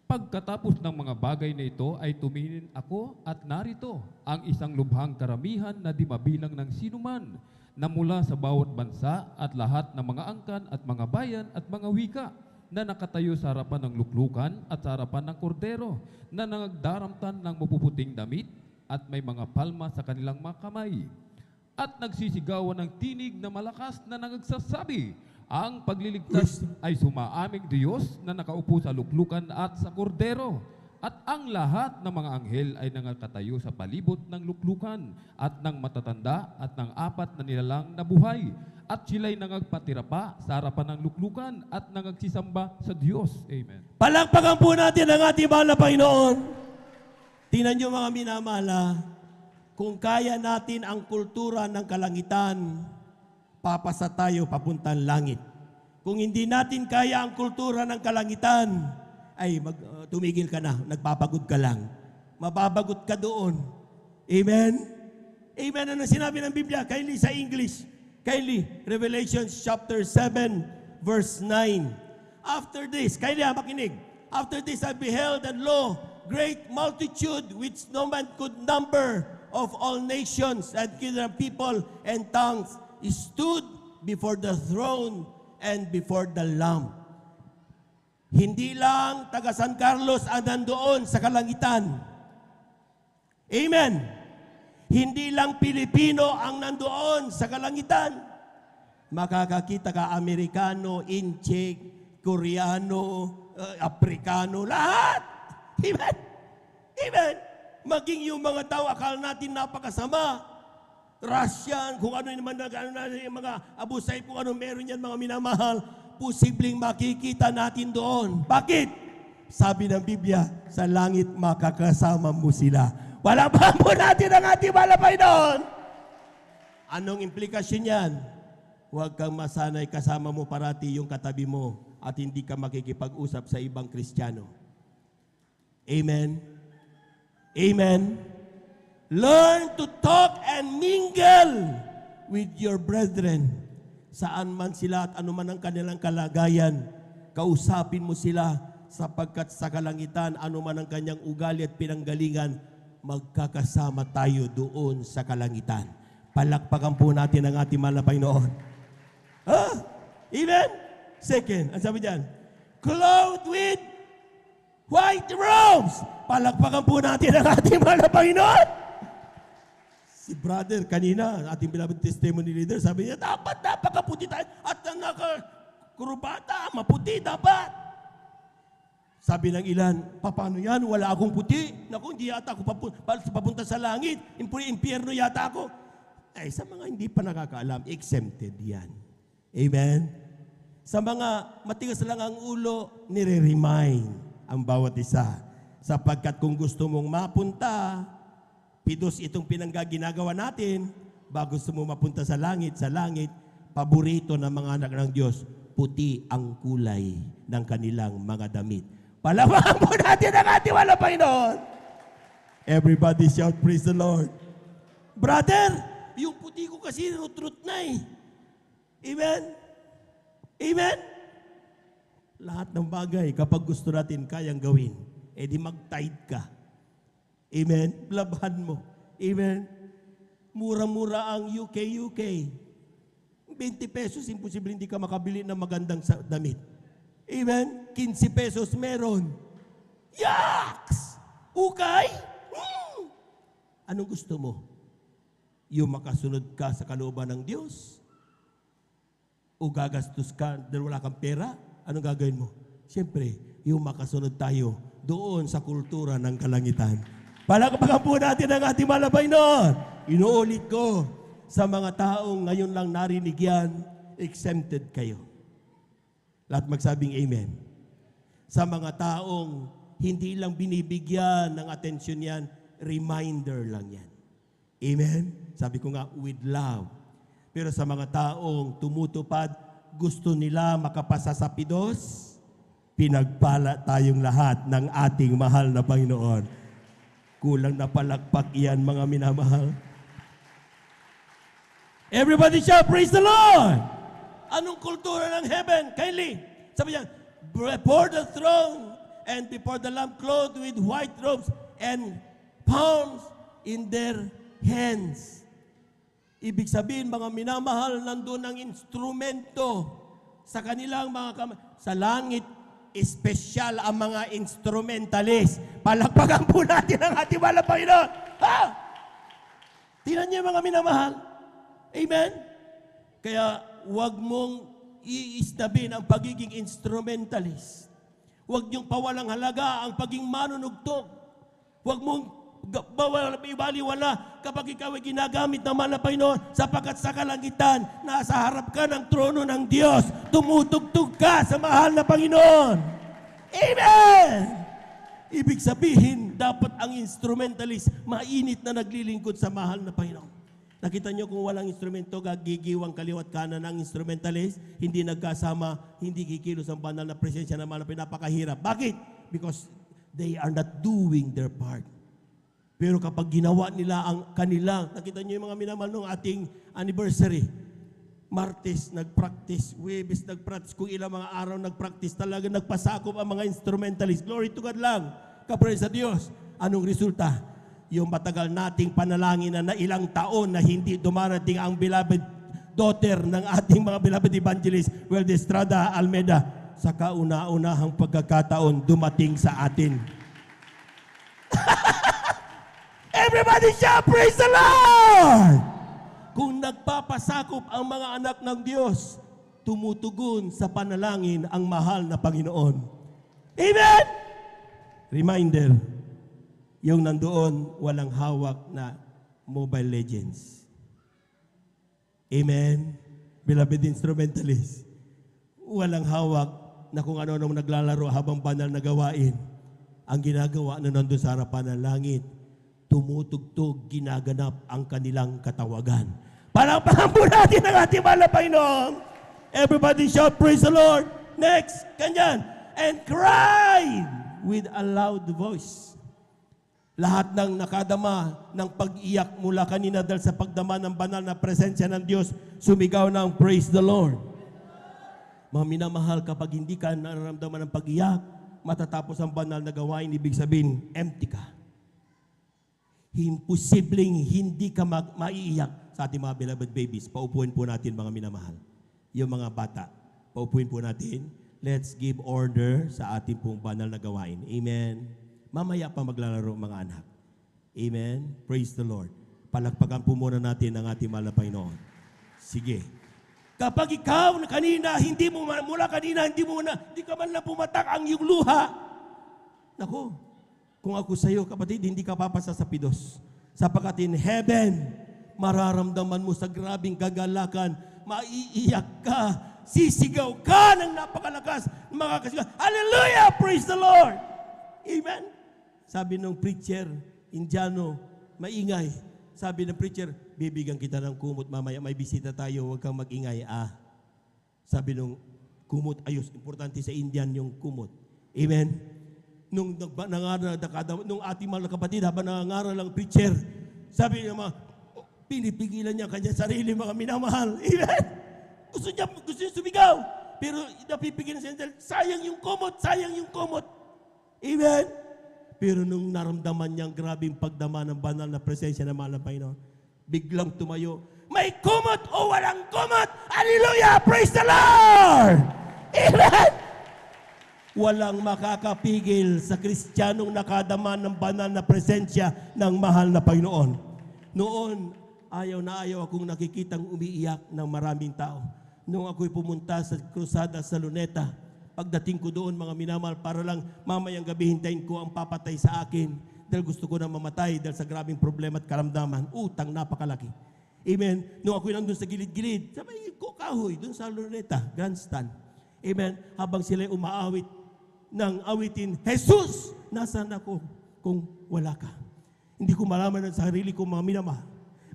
Pagkatapos ng mga bagay na ito ay tumingin ako at narito ang isang lubhang karamihan na di mabilang ng sinuman na mula sa bawat bansa at lahat ng mga angkan at mga bayan at mga wika na nakatayo sa harapan ng luklukan at sa harapan ng kordero na nagdaramtan ng mapuputing damit at may mga palma sa kanilang mga kamay. At nagsisigawan ng tinig na malakas na nagsasabi, ang pagliligtas ay sumaaming Diyos na nakaupo sa luklukan at sa kordero. At ang lahat ng mga anghel ay nangakatayo sa palibot ng luklukan at ng matatanda at ng 4 na nilalang na buhay. At sila'y nangagpatira pa sa harapan ng luklukan at nangagsisamba sa Diyos. Amen. Palakpakan po natin ang ating mahal na Panginoon. Tingnan nyo mga minamahal, kung kaya natin ang kultura ng kalangitan, papasa tayo papuntang langit. Kung hindi natin kaya ang kultura ng kalangitan, ay tumigil ka na, nagpapagod ka lang. Mababagot ka doon. Amen? Amen. Ano sinabi ng Biblia? Kindly sa English. Kindly, Revelation chapter 7, verse 9. After this, kindly makinig. After this I beheld, and lo, great multitude which no man could number, of all nations and kindred people and tongues, stood before the throne and before the Lamb. Hindi lang taga San Carlos ang nandoon sa kalangitan. Amen. Hindi lang Pilipino ang nandoon sa kalangitan. Makakakita ka Amerikano, Incheck, Koreano, Aprikano, lahat. Amen. Amen. Maging yung mga tao, akala natin napakasama. Russian, kung ano naman yung mga abusay, kung ano meron yan mga minamahal, posibleng makikita natin doon. Bakit? Sabi ng Biblia, sa langit makakasama mo sila. Wala ba mo natin ang ating malapay doon? Anong implikasyon yan? Huwag kang masanay kasama mo parati yung katabi mo at hindi ka makikipag-usap sa ibang Kristiyano. Amen? Amen? Learn to talk and mingle with your brethren. Saan man sila at anuman ang kanilang kalagayan, kausapin mo sila sapagkat sa kalangitan, anuman ang kanyang ugali at pinanggalingan, magkakasama tayo doon sa kalangitan. Palakpakan po natin ang ating mahal na Panginoon. Amen? Second, ang sabi diyan, clothed with white robes. Palakpakan po natin ang ating mahal na Panginoon. Si brother kanina, ating beloved testimony leader, sabi niya, dapat napakaputi tayo at nakakurubata, maputi dapat. Sabi ng ilan, paano yan? Wala akong puti. Naku, hindi yata ako papunta sa langit. Impyerno yata ako. Ay, sa mga hindi pa nakakaalam, exempted yan. Amen? Sa mga matigas lang ang ulo, nire-remind ang bawat isa. Sapagkat kung gusto mong mapunta, pidos itong ginagawa natin, bago gusto mo mapunta sa langit, paborito ng mga anak ng Diyos, puti ang kulay ng kanilang mga damit. Palawakan po natin ang ating wala Panginoon. Everybody shout, praise the Lord. Brother, yung puti ko kasi rut-rut na eh. Amen? Amen? Lahat ng bagay, kapag gusto natin kayang gawin, edi mag-tithe ka. Amen? Labahan mo. Amen? Mura-mura ang UK. 20 pesos, imposible hindi ka makabili ng magandang damit. Amen? 15 pesos meron. Yaks! Ukay? Anong gusto mo? Yung makasunod ka sa kalooban ng Diyos? O gagastos ka dahil wala kang pera? Anong gagawin mo? Siyempre, yung makasunod tayo doon sa kultura ng kalangitan. Palakpakan po natin ang ating malabay noon. Inuulit ko, sa mga taong ngayon lang narinig yan, exempted kayo. Lahat magsabing amen. Sa mga taong hindi lang binibigyan ng atensyon yan, reminder lang yan. Amen? Sabi ko nga, with love. Pero sa mga taong tumutupad, gusto nila makapasa sa pidos, pinagpala tayong lahat ng ating mahal na Panginoon. Kulang na palakpak yan, mga minamahal. Everybody shout, praise the Lord! Anong kultura ng heaven? Kylie, sabi niya, before the throne and before the Lamb, clothed with white robes and palms in their hands. Ibig sabihin, mga minamahal, nandun ang instrumento sa kanilang mga kamay. Sa langit, espesyal ang mga instrumentalist. Palakpakan po natin ang ating mahal na Panginoon. Ha? Tingnan niyo mga minamahal. Amen? Kaya huwag mong iisnabin ang pagiging instrumentalist. Huwag niyong pawalang halaga ang pagiging manunugtog. Huwag mong ibaliwala kapag ikaw ay ginagamit ng mahal na Panginoon sapagkat sa kalangitan, nasa harap ka ng trono ng Diyos. Tumutugtog ka sa mahal na Panginoon. Amen! Ibig sabihin, dapat ang instrumentalist mainit na naglilingkod sa mahal na Panginoon. Nakita nyo kung walang instrumento, gagigiwang kaliwat kanan ng instrumentalist, hindi nagkasama, hindi kikilos ang banal na presensya ng mga pinapakahirap. Bakit? Because they are not doing their part. Pero kapag ginawa nila ang kanilang, nakita nyo yung mga minamahal nung ating anniversary, Martes nag-practice, Webes nag-practice, kung ilang mga araw nag-practice, talaga nagpasakop ang mga instrumentalist. Glory to God lang. Kapraise sa Diyos. Anong resulta? Yung matagal nating panalangin na ilang taon na hindi dumarating ang beloved daughter ng ating mga beloved evangelist, Weldy Estrada Almeda, sa kauna-unahang pagkakataon dumating sa atin. Everybody shout, praise the Lord! Kung nagpapasakop ang mga anak ng Diyos, tumutugon sa panalangin ang mahal na Panginoon. Amen! Reminder, yung nandoon, walang hawak na Mobile Legends. Amen? Beloved instrumentalist, walang hawak na kung ano-ano naglalaro habang banal na gawain. Ang ginagawa na nandun sa harapan ng langit, tumutugtog, ginaganap ang kanilang katawagan. Palakpakan po natin ang ating mahal na Panginoon. Everybody shout, praise the Lord. Next, kanyan. And cry with a loud voice. Lahat ng nakadama ng pag-iyak mula kanina dahil sa pagdama ng banal na presensya ng Diyos, sumigaw ng praise the Lord. Mga minamahal, kapag hindi ka nararamdaman ng pag-iyak, matatapos ang banal na gawain, ibig sabihin, empty ka. Imposibleng hindi ka maiiyak sa ating mga beloved babies. Paupuin po natin mga minamahal. Yung mga bata, paupuin po natin. Let's give order sa ating pong banal na gawain. Amen. Mamaya pa maglalaro mga anak. Amen. Praise the Lord. Palakpakan po muna natin ang ating mahal na Panginoon. Sige. Kapag ikaw na kanina, hindi ka man lang pumatak ang iyong luha. Naku, kung ako sa iyo, kapatid, hindi ka papasa sa pidos. Sapagkat in heaven, mararamdaman mo sa grabing kagalakan, maiiyak ka, sisigaw ka ng napakalakas, makakasigaw, hallelujah, praise the Lord. Amen. Sabi ng preacher, Indiano, maingay. Sabi ng preacher, bibigyan kita ng kumot mamaya, may bisita tayo, huwag kang mag-ingay. Sabi ng kumot, ayos, importante sa Indian yung kumot. Amen. Nung ating mga kapatid, habang nangangaral ang preacher, sabi niya pinipigilan niya kanya sarili, mga minamahal. Amen. Gusto niya sumigaw. Pero napipigilan siya dahil sayang yung kumot. Amen. Pero nung naramdaman niyang grabing pagdama ng banal na presensya ng mahal na Panginoon, biglang tumayo, may kumot o walang kumot! Hallelujah! Praise the Lord! Amen! Walang makakapigil sa Kristiyanong nakadama ng banal na presensya ng mahal na Panginoon. Noon, ayaw na ayaw akong nakikitang umiiyak ng maraming tao. Nung ako'y pumunta sa krusada sa Luneta, pagdating ko doon, mga minamahal, para lang mamayang gabi hintayin ko ang papatay sa akin dahil gusto ko na mamatay dahil sa grabing problema at karamdaman. Utang napakalaki. Amen. Nung ako'y nandun sa gilid-gilid, sa may kahoy, doon sa Luneta, grandstand. Amen. Habang sila'y umaawit ng awitin, Jesus, nasaan ako kung wala ka? Hindi ko malaman ang sarili ko, mga minamahal.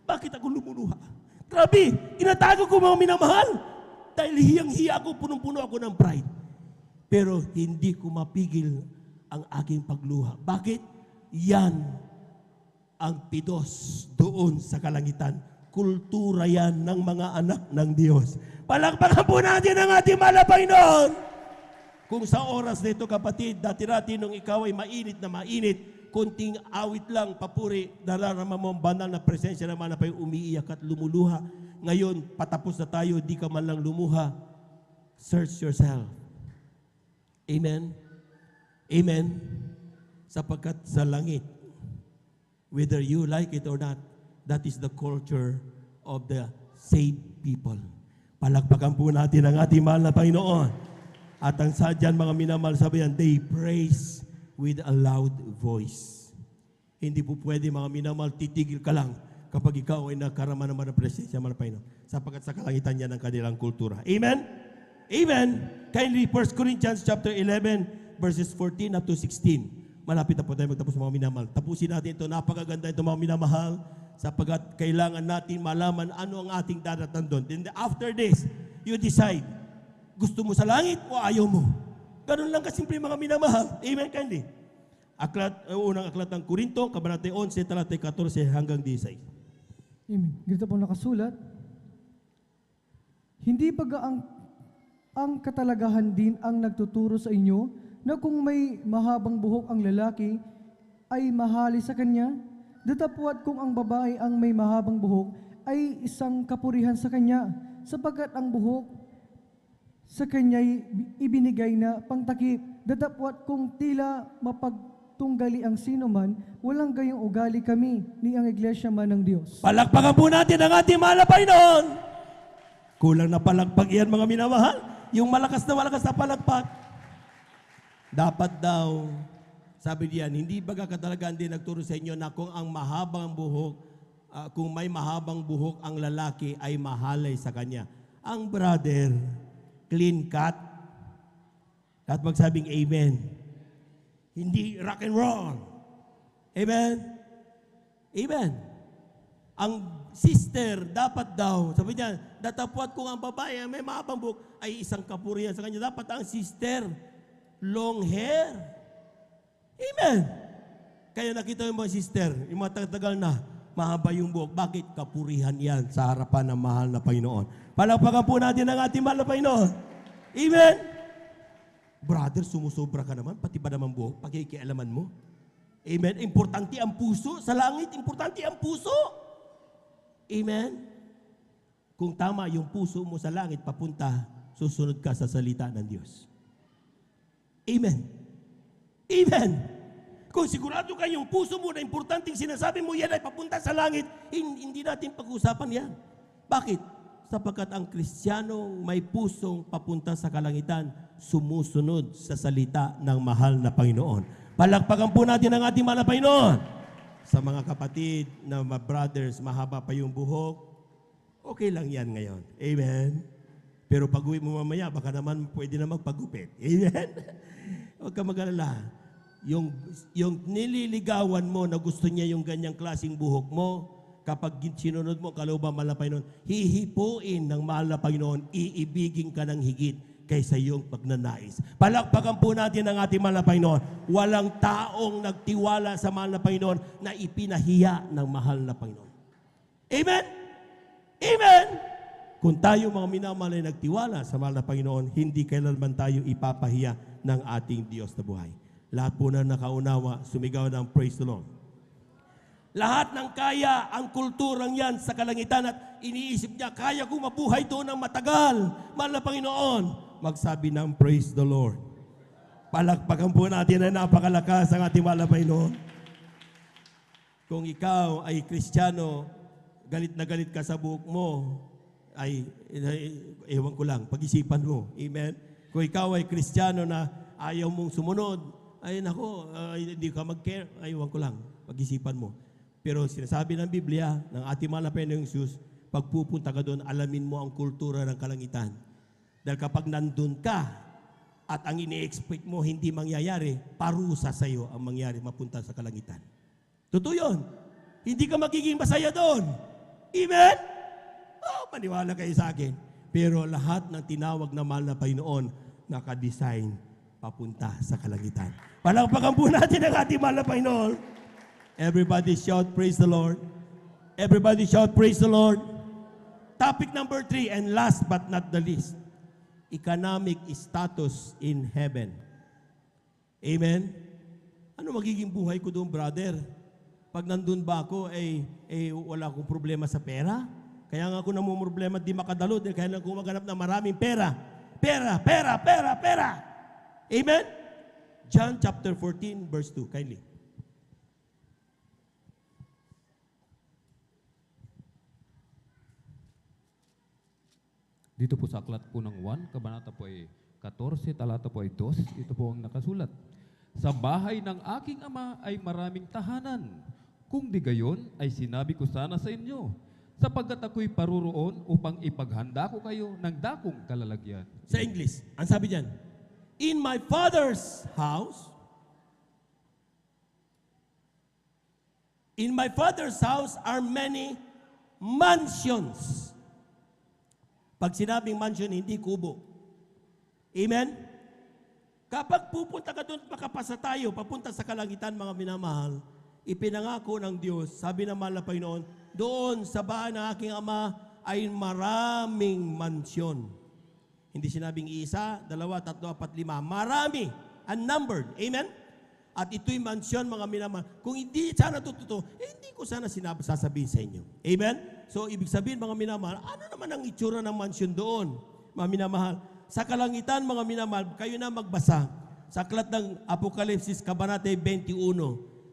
Bakit ako lumuluha? Grabe, inatago ko, mga minamahal. Dahil hiyang-hiya ako, punong-puno ako ng pride. Pero hindi ko mapigil ang aking pagluha. Bakit? Yan ang pidos doon sa kalangitan. Kultura yan ng mga anak ng Diyos. Palakpakan po natin ang ating mahal na Panginoon. Kung sa oras nito, kapatid, dati-dati nung ikaw ay mainit na mainit, konting awit lang, papuri, nararamdaman mo ang banal na presensya ng mahal na Panginoon, umiiyak at lumuluha. Ngayon, patapos na tayo, di ka man lang lumuha. Search yourself. Amen? Amen? Sapagkat sa langit, whether you like it or not, that is the culture of the saved people. Palakpakan po natin ang ating mahal na Panginoon. At ang sadyan, mga minamahal, sabihan, they praise with a loud voice. Hindi po pwede, mga minamahal, titigil ka lang kapag ikaw ay nakarama naman ng presensya ng Panginoon. Sapagkat sa kalangitan niya ng kanilang kultura. Amen? Amen. Kindly 1 Corinthians chapter 11 verses 14 up to 16. Malapit na po tayo magtapos, mga minamahal. Tapusin natin ito. Napakaganda ito, mga minamahal, sapagkat kailangan natin malaman ano ang ating daratan doon. Then after this, you decide, gusto mo sa langit o ayaw mo? Ganun lang kasimple, mga minamahal. Amen, kindly. Unang aklat ng Korinto, kabanata 11, talata 14 hanggang 16. Amen. Ganito po nakasulat. Hindi ang katalagahan din ang nagtuturo sa inyo na kung may mahabang buhok ang lalaki ay mahali sa kanya, datapwat kung ang babae ang may mahabang buhok ay isang kapurihan sa kanya. sapagkat ang buhok sa kanya'y ibinigay na pangtakip. Datapwat kung tila mapagtunggali ang sino man, walang gayong ugali kami ni ang iglesia man ng Diyos. Palakpakan po natin ang ating mahal na Panginoon. Kulang na palakpak yan mga minamahal. Yung malakas na palakpak. Dapat daw, sabi diyan, hindi baga katalagaan din nagturo sa inyo na kung ang mahabang buhok, kung may mahabang buhok ang lalaki ay mahalay sa kanya. Ang brother, clean cut. At magsabing amen. Hindi rock and roll. Amen? Amen. Ang sister, dapat daw, sabi niya, datapwat kung ang babae may mahabang buhok ay isang kapurihan sa kanya. Dapat ang sister, long hair. Amen. Kaya nakita yung mga sister, yung mga tagal na, mahaba yung buhok. Bakit? Kapurihan yan sa harapan ng mahal na Panginoon. Palakpakan po natin ang ating mahal na Panginoon. Amen. Brother, sumusobra ka naman, pati ba naman buhok, pakikialaman mo? Amen. Importante ang puso. Sa langit, importante ang puso. Amen. Kung tama yung puso mo sa langit, papunta, susunod ka sa salita ng Diyos. Amen. Amen. Kung sigurado ka yung puso mo na importanteng sinasabi mo yan ay papunta sa langit, hindi natin pag-usapan yan. Bakit? Sapagkat ang Kristiyano may pusong papunta sa kalangitan, sumusunod sa salita ng mahal na Panginoon. Palakpakan po natin ang ating mahal na Panginoon. Sa mga kapatid na brothers, mahaba pa yung buhok, okay lang yan ngayon. Amen. Pero pag uwi mo mamaya, baka naman pwede na magpagupit. Amen. Huwag ka mag-alala. Yung nililigawan mo na gusto niya yung ganyang klaseng buhok mo, kapag sinunod mo kalooban mahal na Panginoon, hihipuin ng mahal na Panginoon, iibigin ka ng higit kaysa iyong pagnanais. Palakpakan po natin ang ating mahal na Panginoon. Walang taong nagtiwala sa mahal na Panginoon na ipinahiya ng mahal na Panginoon. Amen? Amen? Kung tayo mga minamahal ay nagtiwala sa mahal na Panginoon, hindi kailanman tayo ipapahiya ng ating Diyos na buhay. Lahat po na nakaunawa, sumigaw ng praise the Lord. Lahat ng kaya, ang kulturang yan sa kalangitan at iniisip niya, kaya kong mabuhay doon ng matagal. Mahal na Panginoon, magsabi ng praise the Lord. Palakpakan po natin na napakalakas ang ating mahal na Panginoon. Kung ikaw ay Kristiyano, galit na galit ka sa buhok mo, ay ewan ko lang, pag-isipan mo. Amen? Kung ikaw ay Kristiyano na ayaw mong sumunod, ay nako, hindi ka mag-care, ay ewan ko lang, pag-isipan mo. Pero sinasabi ng Biblia, ng ating mahal na Panginoong Jesus, pagpupunta ka doon, alamin mo ang kultura ng kalangitan. Dahil kapag nandun ka, at ang ini-expect mo hindi mangyayari, parusa sa iyo ang mangyari mapunta sa kalangitan. Totoo yun. Hindi ka magiging masaya doon. Amen? Oh, maniwala kayo sa akin. Pero lahat ng tinawag na mahal na Panginoon, nakadesign papunta sa kalangitan. Palakpakan po natin ang ating mahal na Panginoon. Everybody shout, praise the Lord. Everybody shout, praise the Lord. Topic number 3, and last but not the least, economic status in heaven. Amen? Ano magiging buhay ko doon, brother? Pag nandun ba ako, wala akong problema sa pera? Kaya nga ako namumroblema, di makadalo, dahil kaya lang ako maghanap ng maraming pera. Pera, pera, pera, pera. Amen? John chapter 14, verse 2, kindly. Dito po sa aklat po ng 1, kabanata po ay 14, talata po ay 2, ito po ang nakasulat. Sa bahay ng aking ama ay maraming tahanan. Kung di gayon, ay sinabi ko sana sa inyo, sapagkat ako'y paruroon upang ipaghanda ko kayo ng dakong kalalagyan. Sa English, ang sabi diyan, in my Father's house, are many mansions. Pag sinabing mansion, hindi kubo. Amen? Kapag pupunta ka doon, makapasa tayo, papunta sa kalangitan, mga minamahal, ipinangako ng Diyos, sabi ng mahal na Panginoon, doon sa bahay ng aking ama ay maraming mansyon. Hindi sinabing isa, dalawa, tatlo, apat, lima. Marami. Unnumbered. Amen? At ito'y mansyon, mga minamahal. Kung hindi sana totoo, hindi ko sana sasabihin sa inyo. Amen? So, ibig sabihin, mga minamahal, ano naman ang itsura ng mansion doon? Mga minamahal, sa kalangitan, mga minamahal, kayo na magbasa sa aklat ng Apokalipsis, Kabanata 21,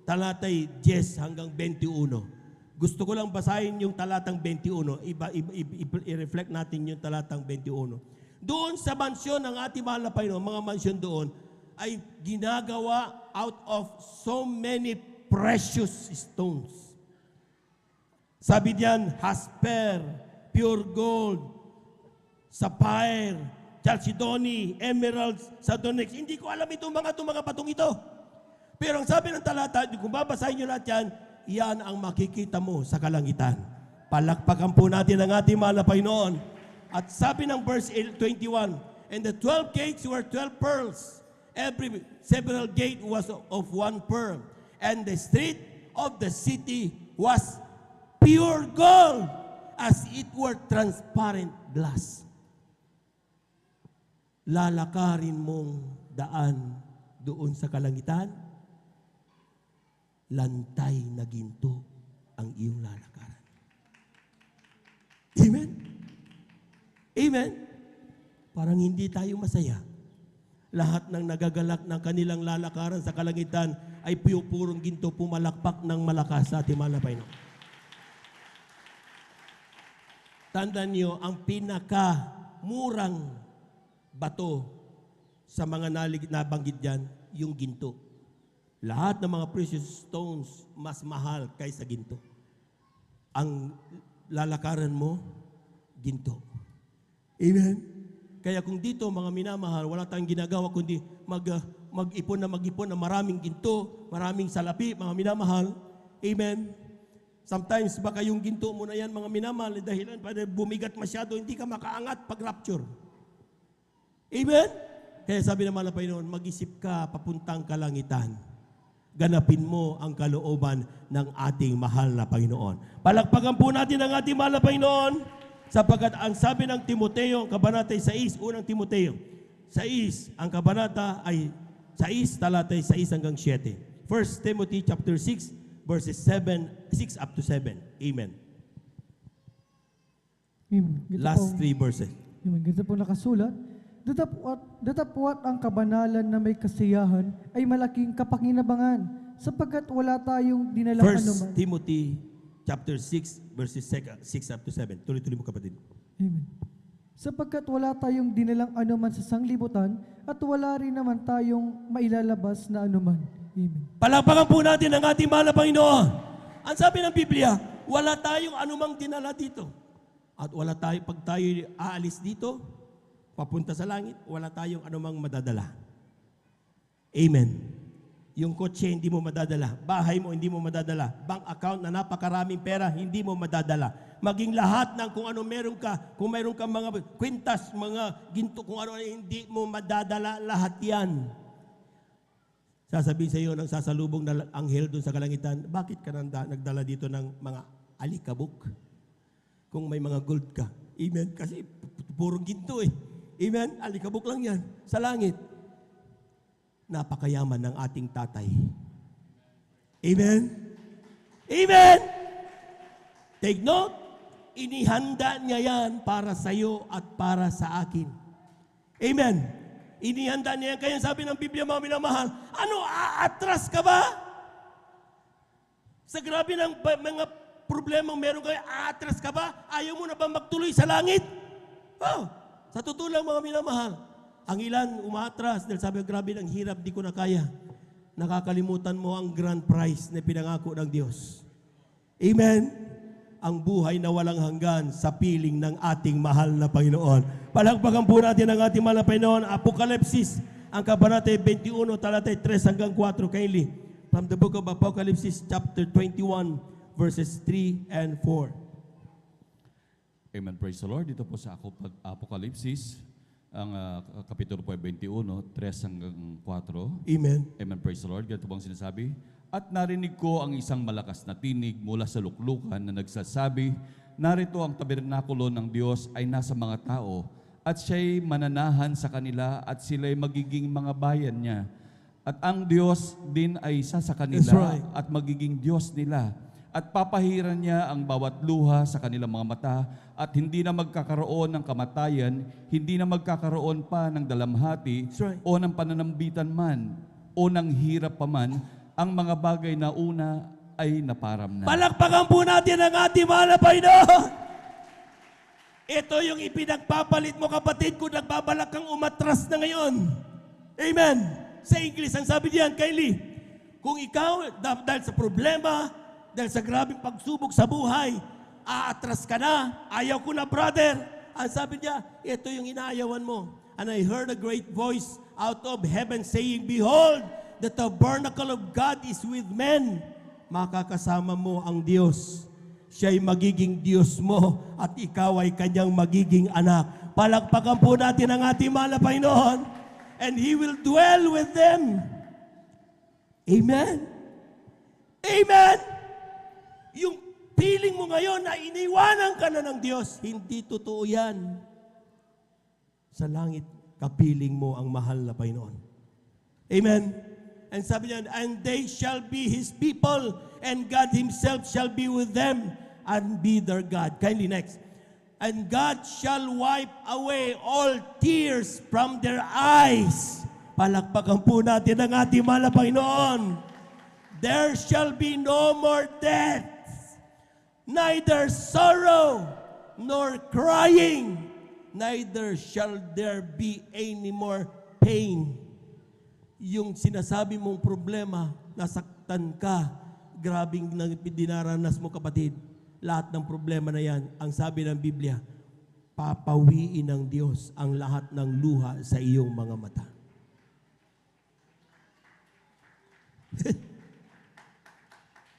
talatay 10 hanggang 21. Gusto ko lang basahin yung talatang 21. I-reflect natin yung talatang 21. Doon sa mansyon ng ating mahal na Panginoon, mga mansyon doon, ay ginagawa out of so many precious stones. Sabi diyan, jasper, pure gold, sapphire, chalcedony, emeralds, sardonyx. Hindi ko alam itong mga patong ito. Pero ang sabi ng talata, kung babasahin nyo lahat yan, yan ang makikita mo sa kalangitan. Palakpakan po natin ang ating mahal na Panginoon. At sabi ng verse 21, and the 12 gates were 12 pearls. Every several gate was of one pearl. And the street of the city was pure gold, as it were transparent glass. Lalakarin mong daan doon sa kalangitan, lantay na ginto ang iyong lalakaran. Amen? Amen? Parang hindi tayo masaya. Lahat ng nagagalak ng kanilang lalakaran sa kalangitan ay purong ginto, pumalakpak ng malakas sa ating mahal na Panginoon. Tandaan niyo, ang pinakamurang bato sa mga nabanggit dyan, yung ginto. Lahat ng mga precious stones, mas mahal kaysa ginto. Ang lalakaran mo, ginto. Amen? Kaya kung dito, mga minamahal, wala tayong ginagawa kundi mag-ipon na maraming ginto, maraming salapi, mga minamahal. Amen? Sometimes, baka yung ginto mo na yan, mga minamahal, dahilan para bumigat masyado, hindi ka makaangat pag rapture. Amen? Kaya sabi naman ng Panginoon, mag-isip ka papuntang kalangitan. Ganapin mo ang kalooban ng ating mahal na Panginoon. Palakpakan po natin ang ating mahal na Panginoon. Sapagkat ang sabi ng Timoteo, kabanata 6, unang Timoteo, 6, ang kabanata ay 6, talatay 6 hanggang 7. 1 Timothy chapter 6, verses 6 up to 7. Amen. Amen. Last 3 verses. Amen. Ganito po nakasulat. Datapwat ang kabanalan na may kasiyahan ay malaking kapakinabangan sapagkat wala tayong dinalang 1 anuman. Timothy chapter 6, verses 6 up to 7. Tuloy-tuloy mo kapatid. Amen. Sapagkat wala tayong dinalang anuman sa sanglibutan at wala rin naman tayong mailalabas na anuman. Amen. Palakpakan po natin ang ating mahal na Panginoon. Ang sabi ng Biblia, wala tayong anumang dinala dito. At wala tayo, pag tayo aalis dito, papunta sa langit, wala tayong anumang madadala. Amen. Yung kotse, hindi mo madadala. Bahay mo, hindi mo madadala. Bank account na napakaraming pera, hindi mo madadala. Maging lahat ng kung ano meron ka, kung meron ka mga kwintas, mga ginto, kung ano, hindi mo madadala lahat yan. Sasabihin sa iyo ng sasalubong na anghel doon sa kalangitan, bakit ka nagdala dito ng mga alikabok? Kung may mga gold ka. Amen? Kasi purong ginto eh. Amen? Alikabok lang yan sa langit. Napakayaman ng ating tatay. Amen? Amen? Take note, inihanda niya yan para sa iyo at para sa akin. Amen? Inihanda niya yan. Kaya sabi ng Biblia, mga minamahal, ano, aatras ka ba? Sa grabe ng mga problemang meron kayo, aatras ka ba? Ayaw mo na ba magtuloy sa langit? Oh, sa totoo lang mga minamahal, ang ilan umatras dahil sabi, grabe ng hirap, di ko na kaya. Nakakalimutan mo ang grand prize na pinangako ng Diyos. Amen? Ang buhay na walang hanggan sa piling ng ating mahal na Panginoon. Palakpakan po natin ang ating mahal na Panginoon. Apokalipsis, ang kabanata 21, talatay 3 hanggang 4. Kindly, from the book of Apokalipsis, chapter 21, verses 3 and 4. Amen. Praise the Lord. Dito po sa Apokalipsis, ang kapitulo po ay 21, 3 hanggang 4. Amen. Amen. Praise the Lord. Ganito bang sinasabi? At narinig ko ang isang malakas na tinig mula sa luklukan na nagsasabi, narito ang tabernakulo ng Diyos ay nasa mga tao at siya'y mananahan sa kanila at sila'y magiging mga bayan niya. At ang Diyos din ay isa sa kanila That's right. at magiging Diyos nila. at papahiran niya ang bawat luha sa kanilang mga mata at hindi na magkakaroon ng kamatayan, hindi na magkakaroon pa ng dalamhati That's right. o ng pananambitan man o ng hirap pa man, ang mga bagay na una ay naparam na. Palakpakan po natin ang ating mahal na Panginoon. Ito yung ipinagpapalit mo, kapatid, kung nagbabalak kang umatras na ngayon. Amen. Sa English, ang sabi diyan, Kylie, kung ikaw, dahil sa problema, dahil sa grabing pagsubok sa buhay, aatras ka na, ayaw ko na, brother. Ang sabi niya, ito yung inaayawan mo. And I heard a great voice out of heaven saying, Behold, the tabernacle of God is with men. Makakasama mo ang Diyos. Siya'y magiging Diyos mo at ikaw ay kanyang magiging anak. Palakpakan po natin ang ating mahal na Panginoon. And He will dwell with them. Amen. Amen. Yung feeling mo ngayon na iniwanan ka na ng Diyos, hindi totoo yan. Sa langit, kapiling mo ang mahal na Panginoon. Amen. And sabi niya, and they shall be His people, and God Himself shall be with them, and be their God. Kindly next. And God shall wipe away all tears from their eyes. Palakpakan po natin ang ating mahal na Panginoon. There shall be no more death, neither sorrow, nor crying, neither shall there be any more pain. Yung sinasabi mong problema, nasaktan ka, grabing dinaranas mo, kapatid, lahat ng problema na yan, ang sabi ng Biblia, papawiin ng Diyos ang lahat ng luha sa iyong mga mata.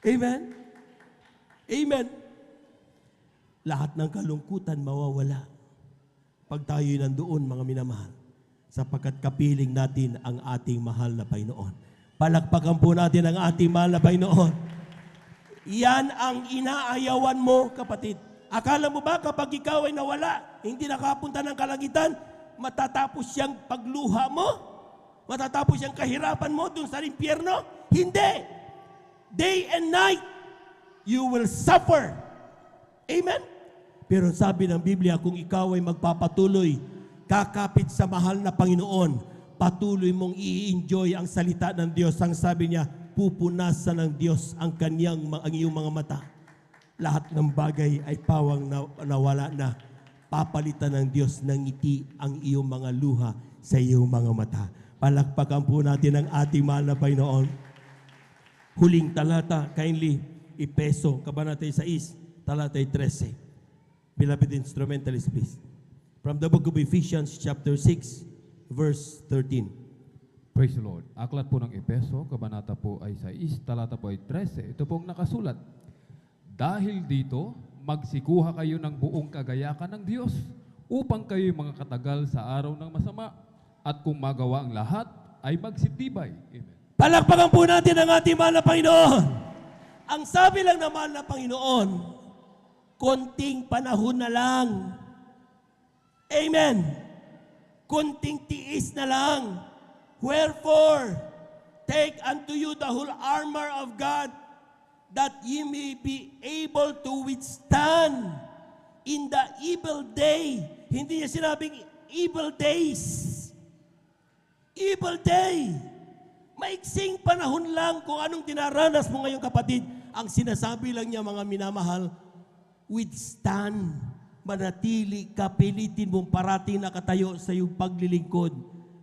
Amen? Amen. Lahat ng kalungkutan mawawala pag tayo'y nandoon, mga minamahal, sapagkat kapiling natin ang ating mahal na Panginoon. Palakpakan po natin ang ating mahal na Panginoon. Yan ang inaayawan mo, kapatid. Akala mo ba kapag ikaw ay nawala, hindi nakapunta ng kalangitan, matatapos siyang pagluha mo? Matatapos siyang kahirapan mo dun sa impyerno? Hindi! Day and night, you will suffer. Amen? Pero sabi ng Biblia, kung ikaw ay magpapatuloy, kakapit sa mahal na Panginoon, patuloy mong i-enjoy ang salita ng Diyos. Ang sabi niya, pupunasan ng Diyos ang iyong mga mata. Lahat ng bagay ay pawang nawala na. Papalitan ng Diyos ng ngiti ang iyong mga luha sa iyong mga mata. Palakpakan po natin ang ating mahal na Panginoon. Huling talata, kindly, Efeso, Kabanata 6, talata 13. Beloved instrumentalists, please. From the book of Ephesians, chapter 6, verse 13. Praise the Lord. Aklat po ng Efeso, kabanata po ay 6, talata po ay 13. Ito pong nakasulat. Dahil dito, magsikuha kayo ng buong kagayakan ng Diyos upang kayo'y mga katagal sa araw ng masama at kung magawa ang lahat, ay magsitibay. Amen. Palakpakan po natin ang ating mahal na Panginoon. Ang sabi lang ng mahal na Panginoon, konting panahon na lang. Amen. Konting tiis na lang. Wherefore, take unto you the whole armor of God, that ye may be able to withstand in the evil day. Hindi niya sinabing evil days. Evil day. Maiksing panahon lang kung anong dinaranas mo ngayon, kapatid. Ang sinasabi lang niya, mga minamahal, withstand. Manatili, kapilitin mong parating nakatayo sa iyong paglilingkod.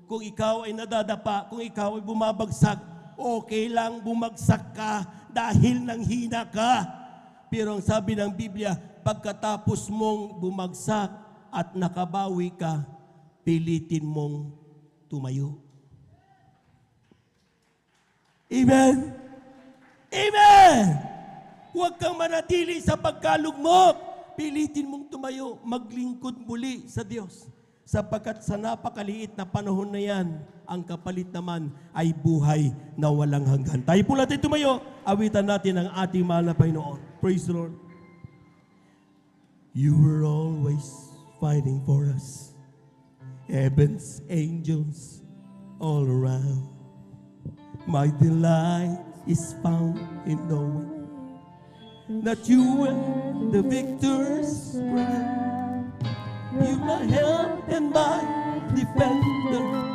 Kung ikaw ay nadadapa, kung ikaw ay bumabagsak, okay lang bumagsak ka dahil nanghina ka. Pero ang sabi ng Biblia, pagkatapos mong bumagsak at nakabawi ka, pilitin mong tumayo. Amen? Amen! Huwag kang manatili sa pagkalugmok. Pilitin mong tumayo, maglingkod muli sa Diyos. Sapagkat sa napakaliit na panahon na yan, ang kapalit naman ay buhay na walang hanggan. Tayo po natin tumayo, awitan natin ang ating mahal na Panginoon. Praise the Lord. You were always fighting for us. Heaven's angels all around. My delight is found in knowing that you were the victor's crown. You're my help and my defender.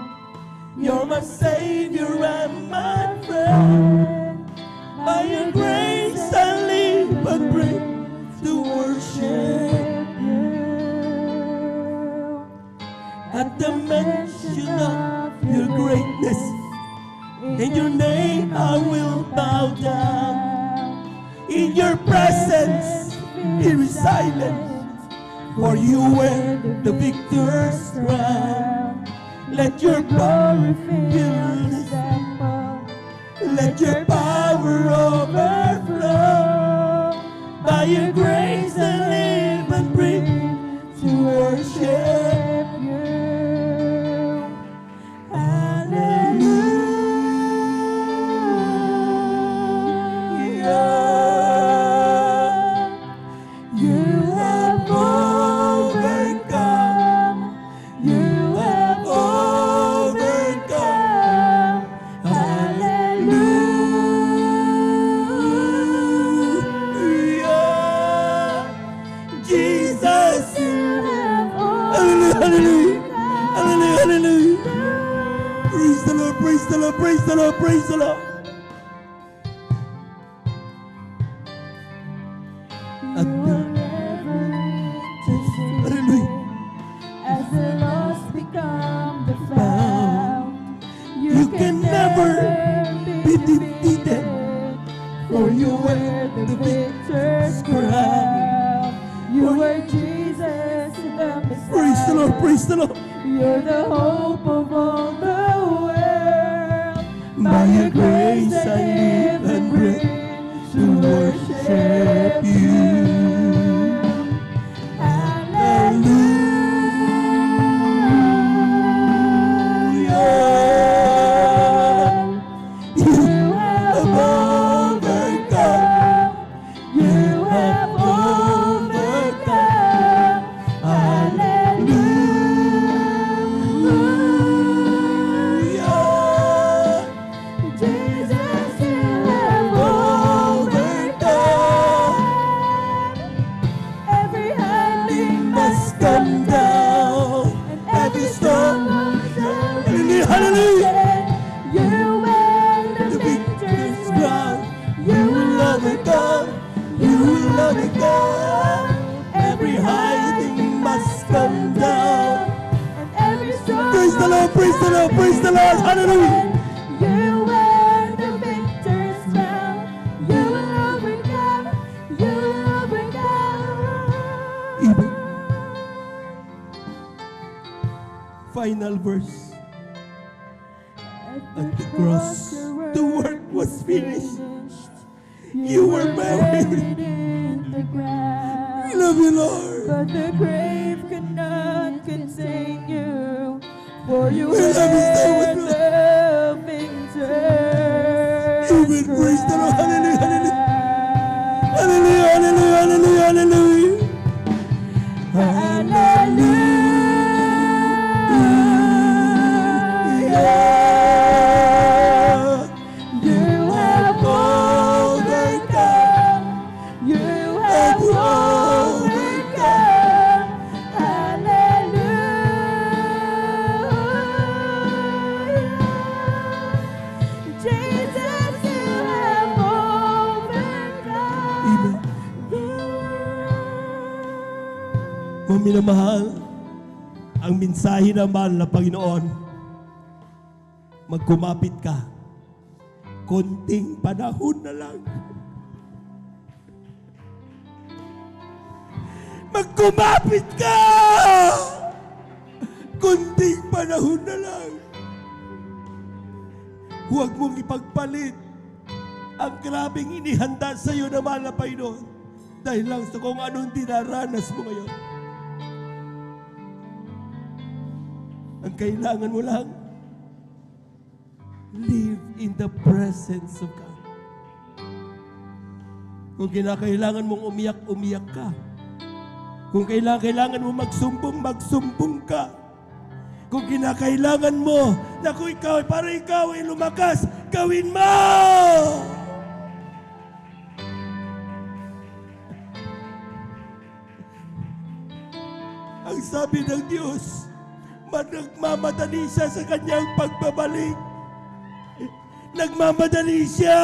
You're my savior and my friend. By your grace I live and breathe to worship you. At the mention of your greatness, in your name I will bow down. In your presence here is silence, for you wear the victor's crown. Let your glory fill this temple. Let your power overflow. By your grace I live and breathe to worship you. Hallelujah. You have overcome. You have overcome. Hallelujah. Jesus. Hallelujah. Hallelujah. Hallelujah. Hallelujah. Praise the Lord. Praise the Lord. Praise the Lord. Praise the Lord. You will never Hallelujah. as the lost become the found. You can never be defeated, for you wear the victor's crown. You are Jesus, the Messiah. Praise the Lord. Praise the Lord. You're the hope of all the world. By your grace I live and breathe to worship you. Hallelujah. You have overcome. You have overcome. Hallelujah. Jesus, you have Overcome. every hiding Must come down. and Every storm. Hallelujah, Hallelujah. You wear the The victor's victor's crown. crown. You will overcome. You will overcome. Every hiding must come down. And every storm. Praise the Lord. Praise the Lord. Praise the Lord. Hallelujah. You wear the victor's crown. You will overcome. You will overcome. Even final verse. At the cross, the work was finished. You were buried. in the ground. We love you, Lord. But the grave could not contain you, for you We were love you so much, Lord. the victor. Amen. Praise the Lord. Hallelujah. Hallelujah. Hallelujah. Hallelujah. Hallelujah. Hallelujah. You have overcome. You have overcome. Hallelujah. Jesus, you have overcome the world. Mga minamahal, ang mensahe naman na Panginoon, magkumapit ka. Konting panahon na lang. Magkumapit ka! Konting panahon na lang. Huwag mong ipagpalit ang grabing inihanda sa iyo na mahal na Panginoon dahil lang sa kung anong dinaranas mo ngayon. Ang kailangan mo lang, live in the presence of God. Kung kinakailangan mong umiyak, umiyak ka. Kung kailangan mo magsumbong, magsumbong ka. Kung kinakailangan mo na kung ikaw, para ikaw ay lumakas, gawin mo! Ang sabi ng Diyos, nagmamadali siya sa kanyang pagbabalik. Nagmamadali siya.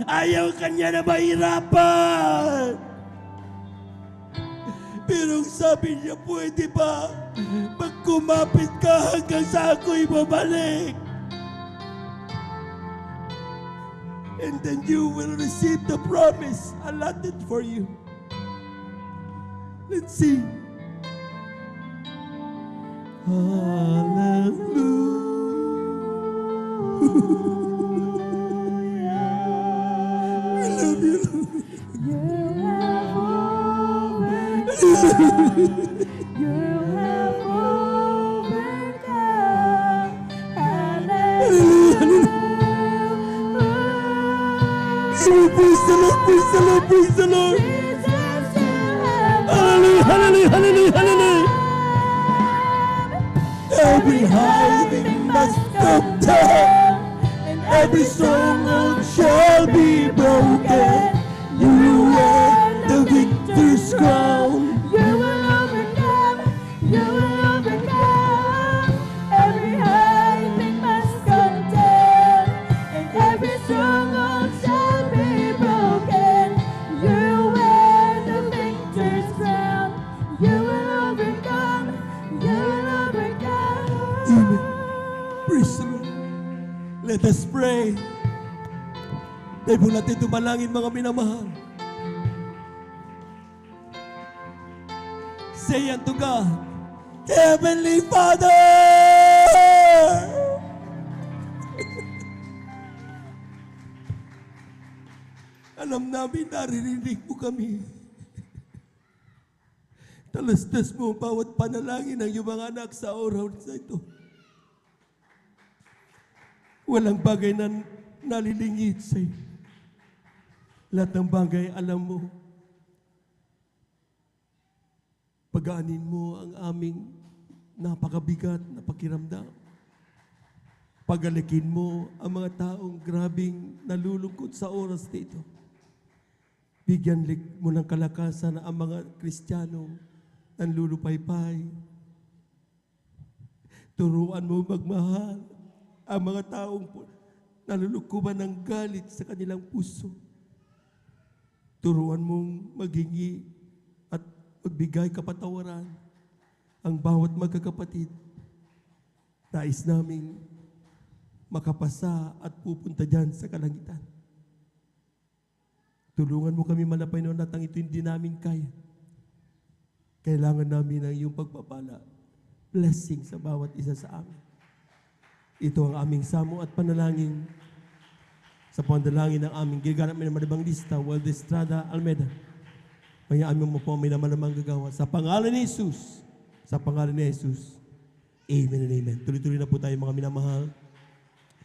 Ayaw kanya na mahirapan. Pero sabi niya, pwede ba kumapit ka hanggang sa ako'y babalik? And then you will receive the promise allotted for you. Let's sing. Hallelujah. We love you, Lord. You have overcome. You have overcome. Hallelujah. So praise the Lord, praise the Lord, praise the Lord. Jesus, you have Hallelujah, hallelujah, hallelujah, hallelujah. Every high thing must come down, and every stronghold shall be broken. You wear the victor's crown. you will overcome. You will overcome. Every high thing must come down, and every stronghold shall be broken. You wear the victor's crown. You will overcome. You will overcome. Amen. Praise the Lord. Let us pray. Tayo po natin tumalangin, mga minamahal. Say unto God, Heavenly Father! Alam namin, naririnig mo kami. Talastas mo ang bawat panalangin ng iyong mga anak sa oras na ito. Walang bagay na nalilingit sa iyo. Lahat ng bagay, alam mo. Pagaanin mo ang aming napakabigat na pakiramdam. Pagalikin mo ang mga taong grabing nalulungkot sa oras nito. Bigyan mo ng kalakasan ang mga Kristiyano nanlulupaypay. Turuan mo magmahal ang mga taong nalulukuban ng galit sa kanilang puso. Turuan mong maghingi at magbigay kapatawaran ang bawat magkakapatid. Nais naming makapasa at pupunta dyan sa kalangitan. Tulungan mo kami malapay noon at ang ito hindi namin kaya. Kailangan namin ng iyong pagpapala, blessing sa bawat isa sa amin. Ito ang aming samo at panalangin sa pandalangin ng aming giganap ng Malibang Lista, Waldo Estrada Almeda. Kaya aming mo po may naman namang gagawa. Sa pangalan ni Jesus. Sa pangalan ni Jesus. Amen and amen. Tuloy-tuloy na po tayo, mga minamahal.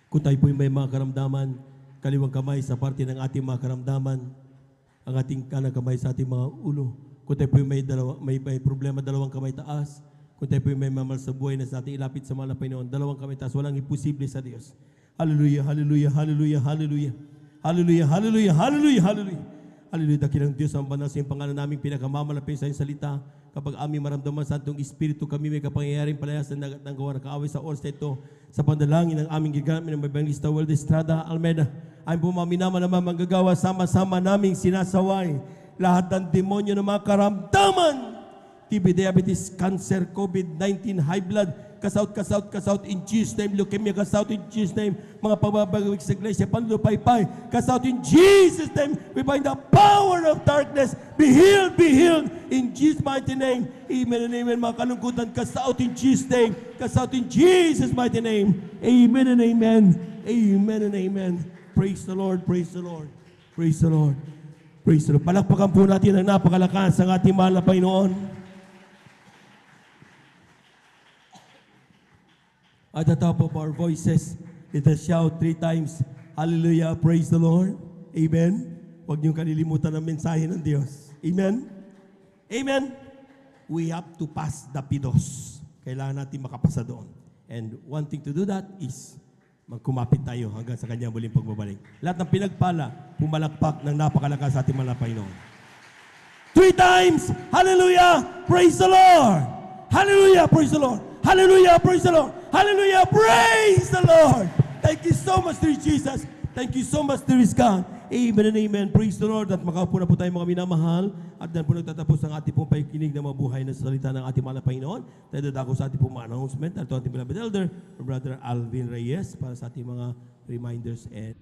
Kung tayo po may mga karamdaman, kaliwang kamay sa parte ng ating mga karamdaman, ang ating kanang kamay sa ating mga ulo. Kung tayo po may problema, dalawang kamay taas. Kung tayo po may mamal sa buhay na sa ating ilapit sa mga Panginoon, dalawang kamay taas, walang imposible sa Diyos. Hallelujah, hallelujah, hallelujah, hallelujah. Hallelujah, hallelujah, hallelujah, hallelujah. Hallelujah, dakilang Diyos ang banal sa iyong pangalan namin, pinakamamalapit sa iyong salita. Kapag aming maramdaman sa Santong Espiritu, kami may kapangyayaring palayasan ng gawa ng kaaway sa oras na ito. Sa pandalangin ng aming gigamit ng Evangelista Waldo Estrada Almeda, ay pumaminama naman manggagawa, sama-sama naming sinasaway lahat ng demonyo ng mga karamdaman. TB, diabetes, cancer, COVID-19, high blood, kasaut in Jesus' name, leukemia, kasaut in Jesus' name, mga pababagawik sa iglesia, panlupaypay, kasaut in Jesus' name, we bind the power of darkness, be healed in Jesus' mighty name, amen and amen, mga kalungkutan, kasaut in Jesus' name, kasaut in Jesus' mighty name, amen and amen, amen and amen, praise the Lord, praise the Lord, praise the Lord, praise the Lord, palakpakan po natin ang napakalakas ng ating mahal na Panginoon. At the top of our voices, let us shout 3 times, Hallelujah, praise the Lord. Amen. Huwag niyong kalilimutan ang mensahe ng Diyos. Amen. Amen. We have to pass the pidos. Kailangan natin makapasa doon. And one thing to do that is magkumapit tayo hanggang sa kanyang muling pagbabalik. Lahat ng pinagpala, pumalakpak ng napakalakas sa ating mga Panginoon. 3 times, Hallelujah, praise the Lord. Hallelujah, praise the Lord. Hallelujah, praise the Lord. Hallelujah, praise the Lord. Thank you so much, dear Jesus. Thank you so much, dear God. Amen and amen. Praise the Lord. At makaupo na po tayo mga minamahal. At dan po nagtatapos ang ating pong pakikinig na mabuhay na salita ng ating mahal na Panginoon. Tayo dadako sa ating pong mga announcement. At ito ating beloved elder, Brother Alvin Reyes, para sa ating mga reminders and